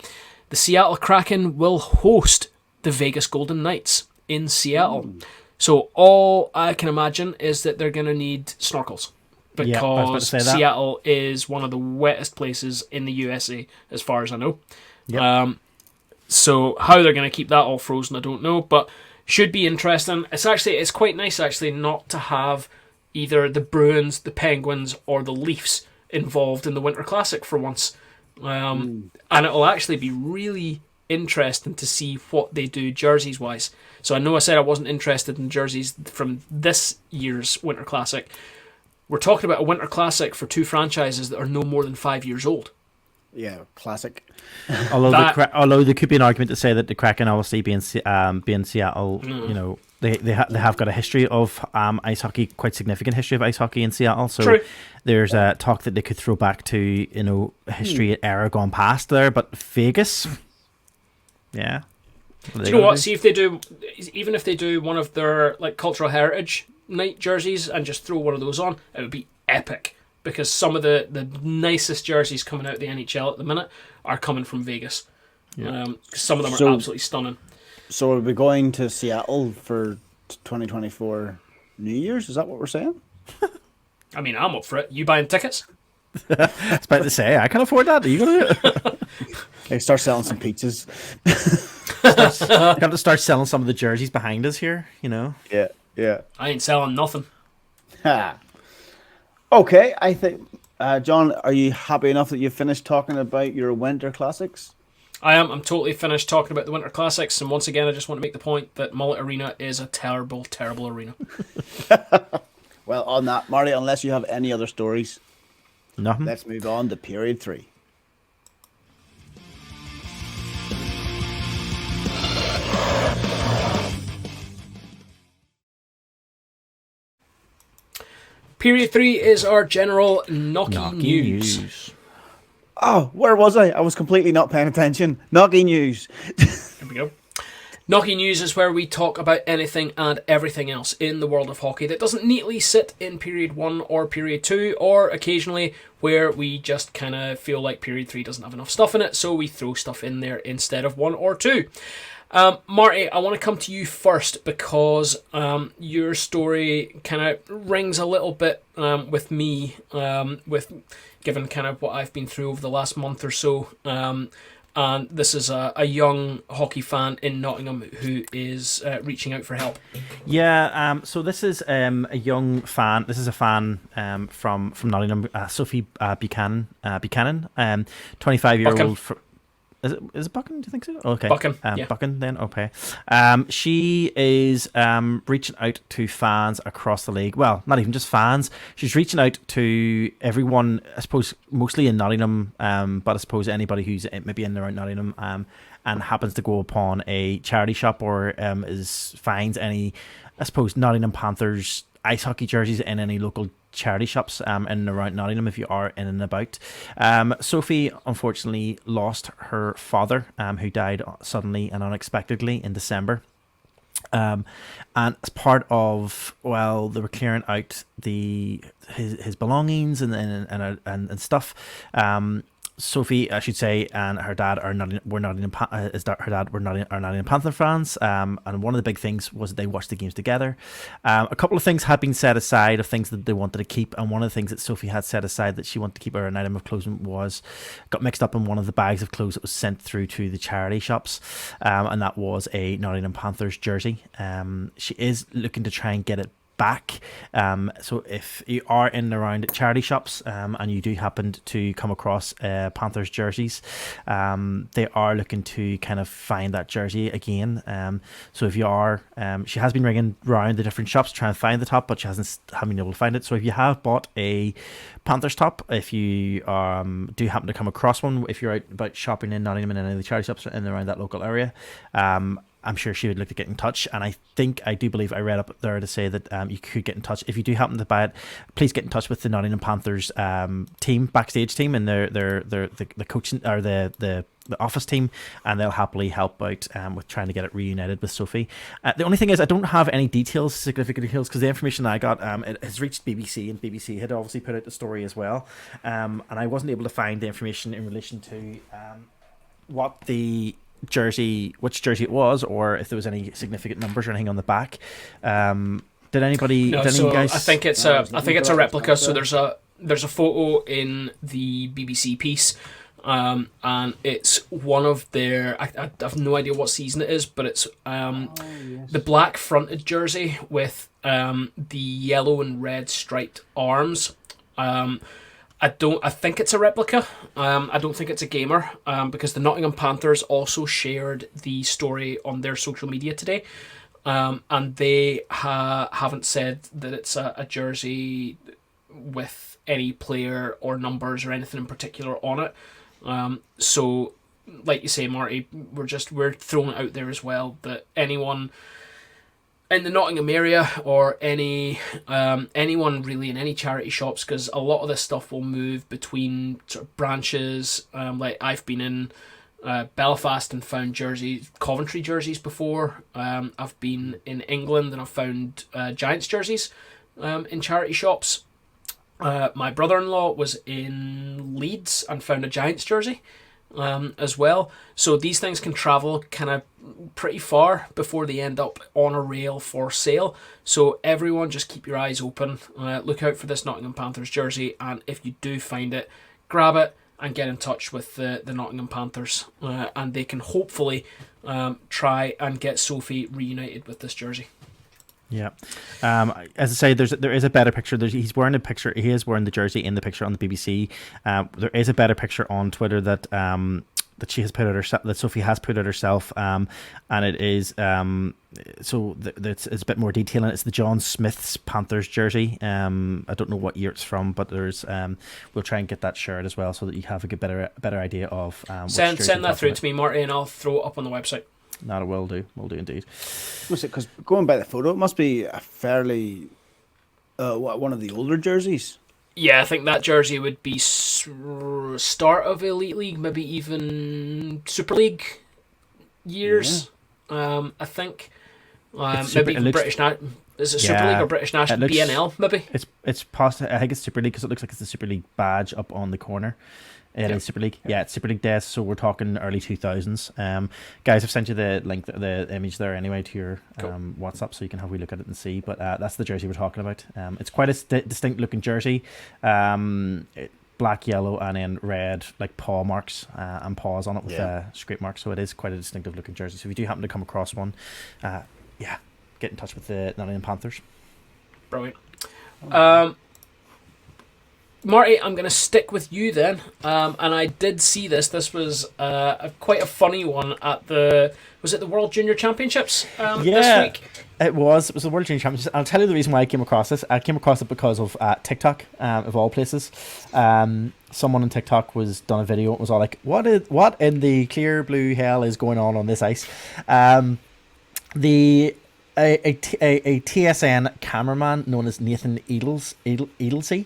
The Seattle Kraken will host the Vegas Golden Knights in Seattle. So all I can imagine is that they're going to need snorkels. Because Seattle is one of the wettest places in the USA, as far as I know. Yep. So how they're going to keep that all frozen, I don't know. But should be interesting. It's quite nice, actually, not to have either the Bruins, the Penguins, or the Leafs involved in the Winter Classic for once. And it'll actually be really interesting to see what they do jerseys-wise. So I know I said I wasn't interested in jerseys from this year's Winter Classic. We're talking about a Winter Classic for two franchises that are no more than 5 years old. Yeah, classic. Although there could be an argument to say that the Kraken, obviously being Seattle, you know, they have got a history of ice hockey, quite significant history of ice hockey in Seattle. So True. There's a talk that they could throw back to, you know, history era gone past there. But Vegas, yeah. Do you know what? See if they do, even if they do one of their like cultural heritage night jerseys and just throw one of those on, it would be epic. Because some of the nicest jerseys coming out of the NHL at the minute are coming from Vegas. Yeah. Some of them are absolutely stunning. So we'll be going to Seattle for 2024 New Year's? Is that what we're saying? I mean, I'm up for it. You buying tickets? I was about to say, I can afford that. Are you going to do it? Okay, start selling some pizzas. Got to start selling some of the jerseys behind us here, you know? Yeah. I ain't selling nothing. Ha. Okay, I think, John, are you happy enough that you've finished talking about your Winter Classics? I am. I'm totally finished talking about the Winter Classics, and once again, I just want to make the point that Mullet Arena is a terrible, terrible arena. Well, on that, Marty, unless you have any other stories, Nothing. let's move on to Period 3. Period 3 is our general Knocky news. Oh, where was I? I was completely not paying attention. Knocky news. Here we go. Knocky news is where we talk about anything and everything else in the world of hockey that doesn't neatly sit in Period 1 or Period 2, or occasionally where we just kind of feel like Period 3 doesn't have enough stuff in it, so we throw stuff in there instead of 1 or 2. Marty, I want to come to you first because your story kind of rings a little bit with me, with given kind of what I've been through over the last month or so. And this is a young hockey fan in Nottingham who is reaching out for help. Yeah, so this is a young fan. This is a fan from Nottingham, Sophie Buchanan, 25-year-old. Is it Buchan? Do you think so? Okay. Buchan, yeah. Buchan then, okay. She is reaching out to fans across the league. Well, not even just fans. She's reaching out to everyone, I suppose, mostly in Nottingham, but I suppose anybody who's maybe in and around Nottingham and happens to go upon a charity shop or finds any, I suppose, Nottingham Panthers ice hockey jerseys in any local charity shops in and around Nottingham if you are in and about. Sophie unfortunately lost her father, who died suddenly and unexpectedly in December. And as part of, well, they were clearing out his belongings and stuff. Sophie, I should say, and her dad are Nottingham Panther fans. And one of the big things was that they watched the games together. A couple of things had been set aside of things that they wanted to keep, and one of the things that Sophie had set aside that she wanted to keep, or an item of clothing, got mixed up in one of the bags of clothes that was sent through to the charity shops, and that was a Nottingham Panthers jersey. She is looking to try and get it back. So if you are in and around charity shops, and you do happen to come across Panthers jerseys, they are looking to kind of find that jersey again. So if you are, she has been ringing around the different shops trying to find the top, but she haven't been able to find it. So if you have bought a Panthers top, if you do happen to come across one, if you're out about shopping in Nottingham and any of the charity shops in and around that local area, I'm sure she would like to get in touch, and I do believe I read up there to say that you could get in touch. If you do happen to buy it, please get in touch with the Nottingham Panthers backstage team, and the coaching, or the office team, and they'll happily help out with trying to get it reunited with Sophie. The only thing is, I don't have any significant details, because the information I got, it has reached BBC, and BBC had obviously put out the story as well, and I wasn't able to find the information in relation to which jersey it was, or if there was any significant numbers or anything on the back. Did anybody? No, did so any guys? I think it's a replica. So there's a photo in the BBC piece, and it's one of their. I have no idea what season it is, but it's the black fronted jersey with the yellow and red striped arms. I think it's a replica. I don't think it's a gamer, because the Nottingham Panthers also shared the story on their social media today, and they haven't said that it's a jersey with any player or numbers or anything in particular on it. So, like you say, Marty, we're throwing it out there as well that anyone in the Nottingham area, or anyone really in any charity shops, because a lot of this stuff will move between sort of branches. Like I've been in Belfast and found Coventry jerseys before. I've been in England and I've found Giants jerseys in charity shops. My brother-in-law was in Leeds and found a Giants jersey as well. So these things can travel kind of pretty far before they end up on a rail for sale. So everyone, just keep your eyes open. Look out for this Nottingham Panthers jersey, and if you do find it, grab it and get in touch with the Nottingham Panthers, and they can hopefully try and get Sophie reunited with this jersey. Yeah, as I say, there is a better picture. He is wearing the jersey in the picture on the BBC. There is a better picture on Twitter that she has put out herself, that Sophie has put out herself, and it is it's a bit more detail, and it's the John Smith's Panthers jersey. I don't know what year it's from, but there's we'll try and get that shared as well, so that you have a better idea of send that through to me, Marty, and I'll throw it up on the website. No, it will do indeed. Because going by the photo, it must be a fairly one of the older jerseys. Yeah, I think that jersey would be start of Elite League, maybe even Super League years. Yeah. I think maybe even British. Is it Super League or British National? BNL maybe. It's possible. I think it's Super League, because it looks like it's the Super League badge up on the corner. It is Super League. Yeah, it's Super League days, so we're talking early 2000s. Guys, I've sent you the link, the image there anyway, to your WhatsApp, so you can have a wee look at it and see. But that's the jersey we're talking about. It's quite a distinct looking jersey. Black, yellow, and then red, like paw marks and paws on it with scrape marks. So it is quite a distinctive looking jersey. So if you do happen to come across one, get in touch with the Nottingham Panthers. Brilliant. Marty, I'm going to stick with you then, and I did see this. This was quite a funny one at was it the World Junior Championships this week? It was the World Junior Championships. I'll tell you the reason why I came across this. I came across it because of TikTok, of all places. Someone on TikTok was done a video and was all like, what in the clear blue hell is going on this ice? a TSN cameraman known as Nathan Edelsey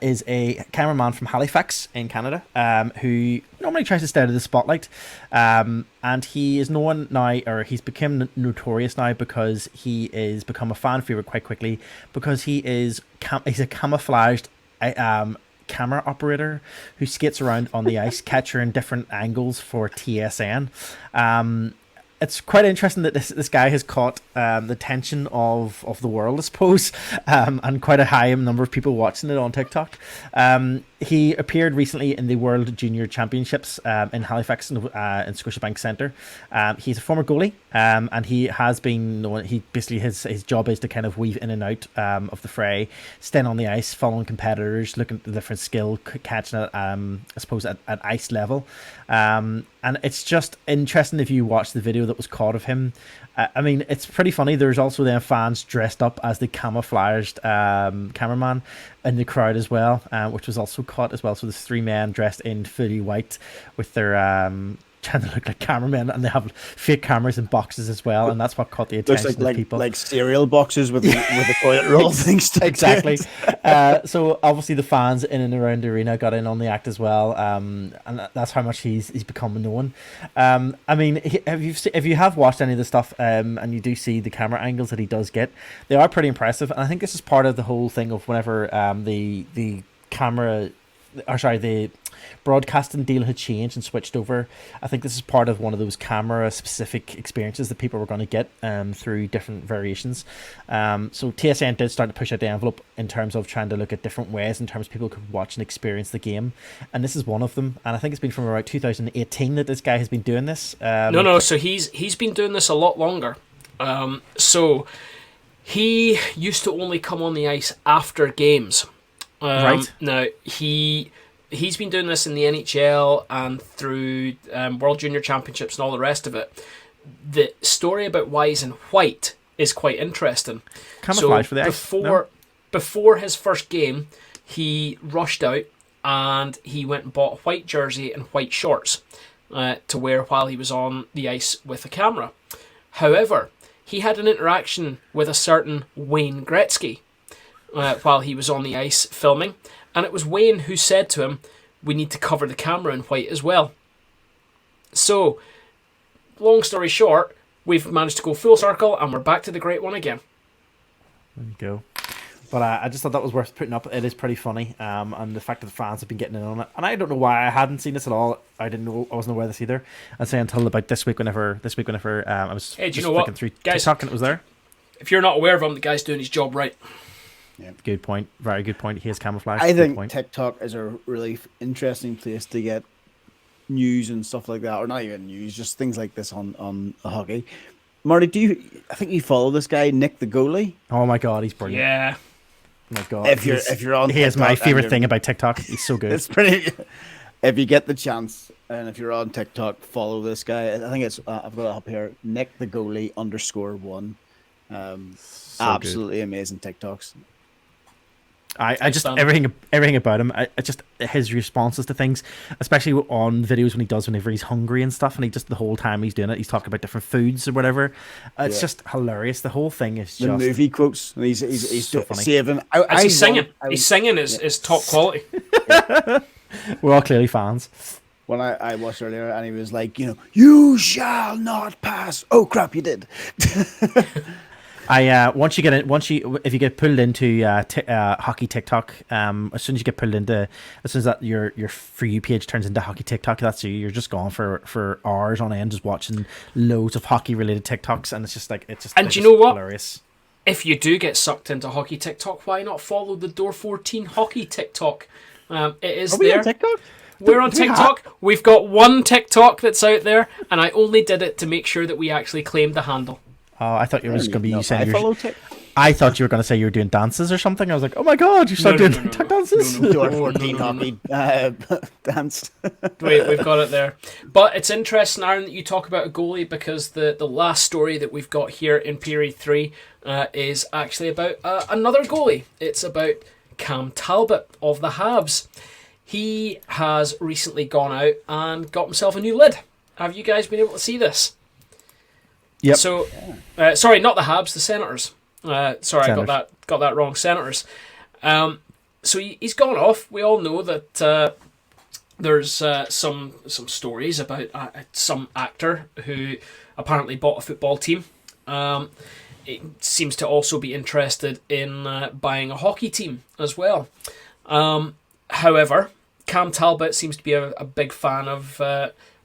is a cameraman from Halifax in Canada, who normally tries to stay out of the spotlight, and he is known now, or he's become notorious now, because he is become a fan favorite quite quickly, because he's a camouflaged camera operator who skates around on the ice, capturing different angles for TSN. It's quite interesting that this guy has caught the attention of the world, I suppose, and quite a high number of people watching it on TikTok. He appeared recently in the World Junior Championships in Halifax in Scotiabank Centre. He's a former goalie, and he has been known. He basically his job is to kind of weave in and out of the fray, staying on the ice, following competitors, looking at the different skill, catching it, I suppose at ice level. And it's just interesting if you watch the video that was caught of him. I mean, it's pretty funny. There's also then fans dressed up as the camouflaged cameraman in the crowd as well, which was also caught as well. So there's 3 men dressed in fully white with their trying to look like cameramen, and they have fake cameras in boxes as well, and that's what caught the attention of people. Like cereal boxes with the toilet roll things. Exactly. So obviously the fans in and around the arena got in on the act as well, and that's how much he's become known. I mean, if you have watched any of the stuff, and you do see the camera angles that he does get, they are pretty impressive, and I think this is part of the whole thing of whenever the broadcasting deal had changed and switched over. I think this is part of one of those camera specific experiences that people were going to get through different variations. So TSN did start to push out the envelope in terms of trying to look at different ways in terms of people could watch and experience the game, and this is one of them. And I think it's been from around 2018 that this guy has been doing this. So he's been doing this a lot longer. So he used to only come on the ice after games. Right. Now he's been doing this in the NHL and through World Junior Championships and all the rest of it. The story about why he's in white is quite interesting. Camouflage for the ice. Before his first game, he rushed out and he went and bought a white jersey and white shorts to wear while he was on the ice with a camera. However, he had an interaction with a certain Wayne Gretzky while he was on the ice filming, and it was Wayne who said to him, "We need to cover the camera in white as well." So, long story short, we've managed to go full circle, and we're back to the Great One again. There you go. But I just thought that was worth putting up. It is pretty funny, and the fact that the fans have been getting in on it. And I don't know why I hadn't seen this at all. I wasn't aware of this either. I'd say until about this week, whenever I was flicking through guys, TikTok and it was there. If you're not aware of him, the guy's doing his job right. Yeah. Good point. Very good point. He is camouflaged. I think TikTok is a really interesting place to get news and stuff like that, or not even news, just things like this on hockey. Marty, I think you follow this guy, Nick the goalie? Oh my god, he's brilliant. Yeah. Oh my god. If you're on, he is my favorite thing about TikTok. He's so good. It's pretty. If you get the chance, and if you're on TikTok, follow this guy. I think it's I've got it up here, Nick the goalie _1. Absolutely amazing TikToks. I just everything about him. I just his responses to things, especially on videos whenever he's hungry and stuff, and he just the whole time he's doing it, he's talking about different foods or whatever. It's just hilarious. The whole thing is the just movie quotes. And he's so funny. Saving. He's singing. He's singing is top quality. We're all clearly fans. When I watched earlier, and he was like, you shall not pass. Oh crap, you did. If you get pulled into hockey TikTok, as soon as that your For You page turns into hockey TikTok, that's you're just gone for hours on end, just watching loads of hockey related TikToks, and it's you know what? Hilarious. If you do get sucked into hockey TikTok, why not follow the Door 14 hockey TikTok? It is Are we there. on TikTok? We're on TikTok. We've got one TikTok that's out there, and I only did it to make sure that we actually claimed the handle. Oh, I thought you were just going to be saying I thought you were going to say you were doing dances or something. I was like, oh my god, you started doing TikTok dances? Door 14 hockey dance. Wait, we've got it there. But it's interesting, Aaron, that you talk about a goalie, because the last story that we've got here in period 3 is actually about another goalie. It's about Cam Talbot of the Habs. He has recently gone out and got himself a new lid. Have you guys been able to see this? Yep. So, sorry, not the Habs, the Senators. Sorry, Senators. I got that wrong. Senators. So he's gone off. We all know that there's some stories about some actor who apparently bought a football team. It seems to also be interested in buying a hockey team as well. However, Cam Talbot seems to be a big fan of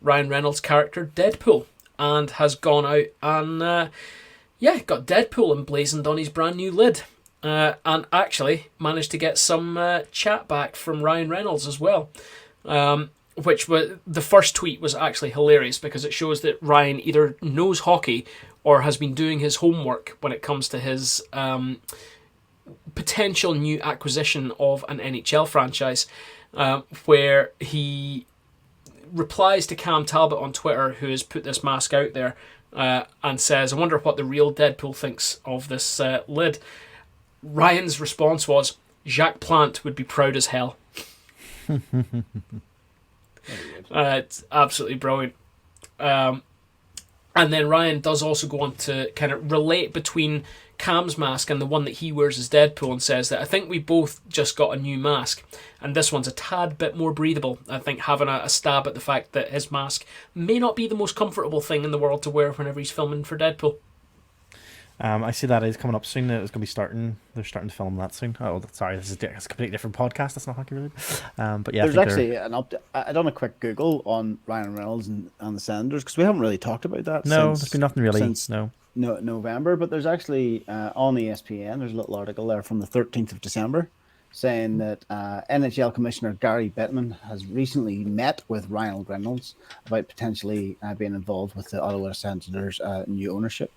Ryan Reynolds' character Deadpool, and has gone out and got Deadpool emblazoned on his brand new lid. And actually managed to get some chat back from Ryan Reynolds as well. Which was, the first tweet was actually hilarious because it shows that Ryan either knows hockey or has been doing his homework when it comes to his potential new acquisition of an NHL franchise, where he replies to Cam Talbot on Twitter, who has put this mask out there, and says, "I wonder what the real Deadpool thinks of this lid." Ryan's response was, "Jacques Plante would be proud as hell." It's absolutely brilliant. And then Ryan does also go on to kind of relate between Cam's mask and the one that he wears as Deadpool, and says that, "I think we both just got a new mask, and this one's a tad bit more breathable." I think having a stab at the fact that his mask may not be the most comfortable thing in the world to wear whenever he's filming for Deadpool. I see that is coming up soon. It's going to be starting. They're starting to film that soon. Oh, sorry, it's a completely different podcast. That's not hockey related. But yeah, there's actually an update. I done a quick Google on Ryan Reynolds and the Senators, because we haven't really talked about that. No, since, there's been nothing really. Since No. November, but there's actually on ESPN. There's a little article there from the 13th of December saying that NHL Commissioner Gary Bettman has recently met with Ryan Reynolds about potentially being involved with the Ottawa Senators' new ownership.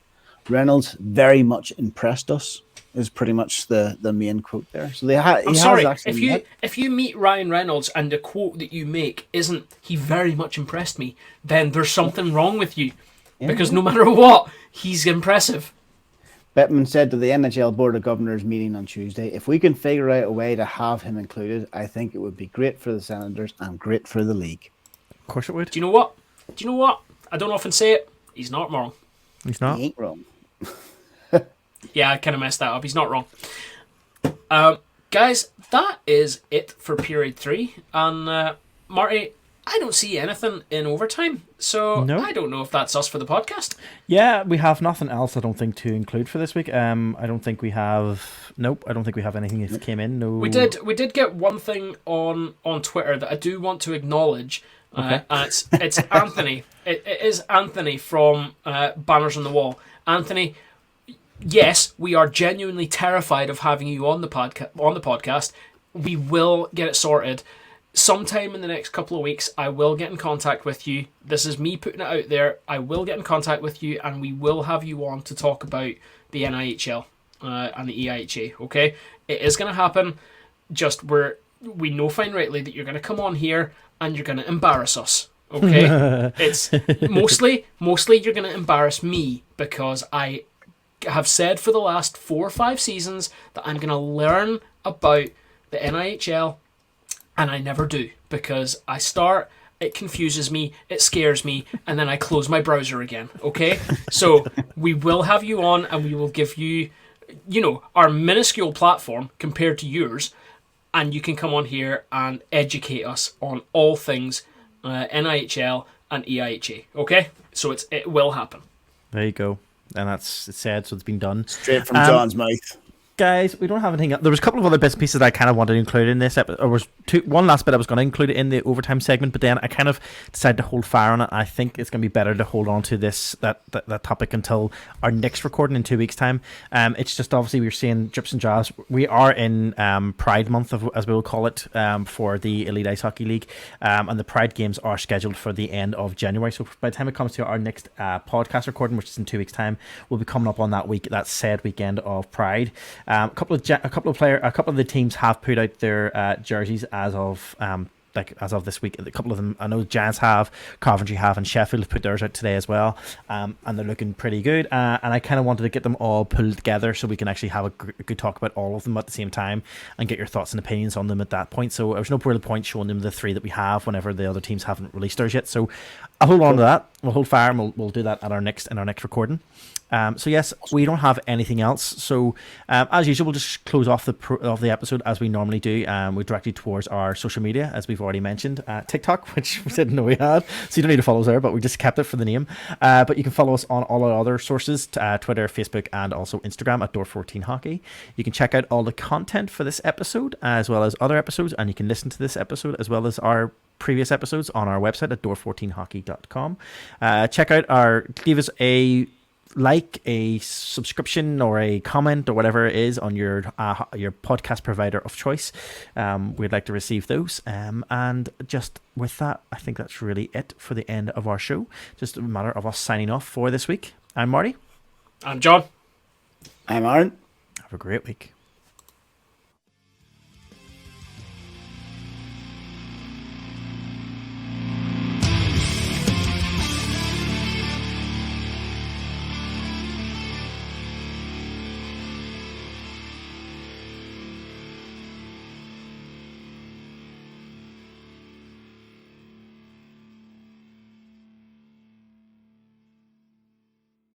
Reynolds very much impressed us is pretty much the main quote there. So I'm sorry, if you meet Ryan Reynolds and the quote that you make isn't "he very much impressed me," then there's something wrong with you, because no matter what, he's impressive. Bettman said to the NHL Board of Governors meeting on Tuesday, "If we can figure out a way to have him included, I think it would be great for the Senators and great for the league." Of course it would. Do you know what? I don't often say it. He's not wrong. He's not. He ain't wrong. Yeah, I kind of messed that up. He's not wrong. Guys, that is it for period 3. And Marty, I don't see anything in overtime, so No. I don't know if that's us for the podcast. Yeah, we have nothing else. I don't think to include for this week. I don't think we have. Nope. I don't think we have anything that came in. No. We did get one thing on Twitter that I do want to acknowledge. Okay. And it's Anthony. It is Anthony from Banners on the Wall. Anthony, yes, we are genuinely terrified of having you on the podcast. We will get it sorted. Sometime in the next couple of weeks, I will get in contact with you. This is me putting it out there. I will get in contact with you, and we will have you on to talk about the NIHL and the EIHA. Okay, it is going to happen. Just we know fine rightly that you're going to come on here and you're going to embarrass us. Okay, it's mostly you're going to embarrass me, because I have said for the last 4 or 5 seasons that I'm going to learn about the NIHL, and I never do, because I start, it confuses me, it scares me, and then I close my browser again. Okay, so we will have you on, and we will give you, our minuscule platform compared to yours, and you can come on here and educate us on all things NIHL and EIHA. Okay, so it will happen. There you go. And it's said, so it's been done. Straight from John's mouth. Guys, we don't have anything else. There was a couple of other bits and pieces that I kind of wanted to include in this episode. Or was one last bit I was going to include it in the overtime segment, but then I kind of decided to hold fire on it. I think it's going to be better to hold on to that topic until our next recording in 2 weeks' time. It's just obviously we're seeing drips and drabs. We are in Pride Month, as we will call it, for the Elite Ice Hockey League, and the Pride Games are scheduled for the end of January. So by the time it comes to our next podcast recording, which is in 2 weeks' time, we'll be coming up on that said weekend of Pride. A couple of the teams have put out their jerseys as of this week. A couple of them, I know Giants have, Coventry have, and Sheffield have put theirs out today as well, and they're looking pretty good. And I kind of wanted to get them all pulled together so we can actually have a good talk about all of them at the same time and get your thoughts and opinions on them at that point. So there's no real point showing them the 3 that we have whenever the other teams haven't released theirs yet. So I'll hold on to that. We'll hold fire, and we'll do that at our next recording. So yes, we don't have anything else. So as usual, we'll just close off the episode as we normally do. We direct you towards our social media, as we've already mentioned. TikTok, which we didn't know we had, so you don't need to follow us there, but we just kept it for the name. But you can follow us on all our other sources, Twitter, Facebook, and also Instagram at Door14Hockey. You can check out all the content for this episode, as well as other episodes, and you can listen to this episode as well as our previous episodes on our website at door14hockey.com. Check out leave us a like, a subscription, or a comment, or whatever it is on your podcast provider of choice. We'd like to receive those. And just with that, I think that's really it for the end of our show. Just a matter of us signing off for this week. I'm Marty. I'm John. I'm Aaron. Have a great week.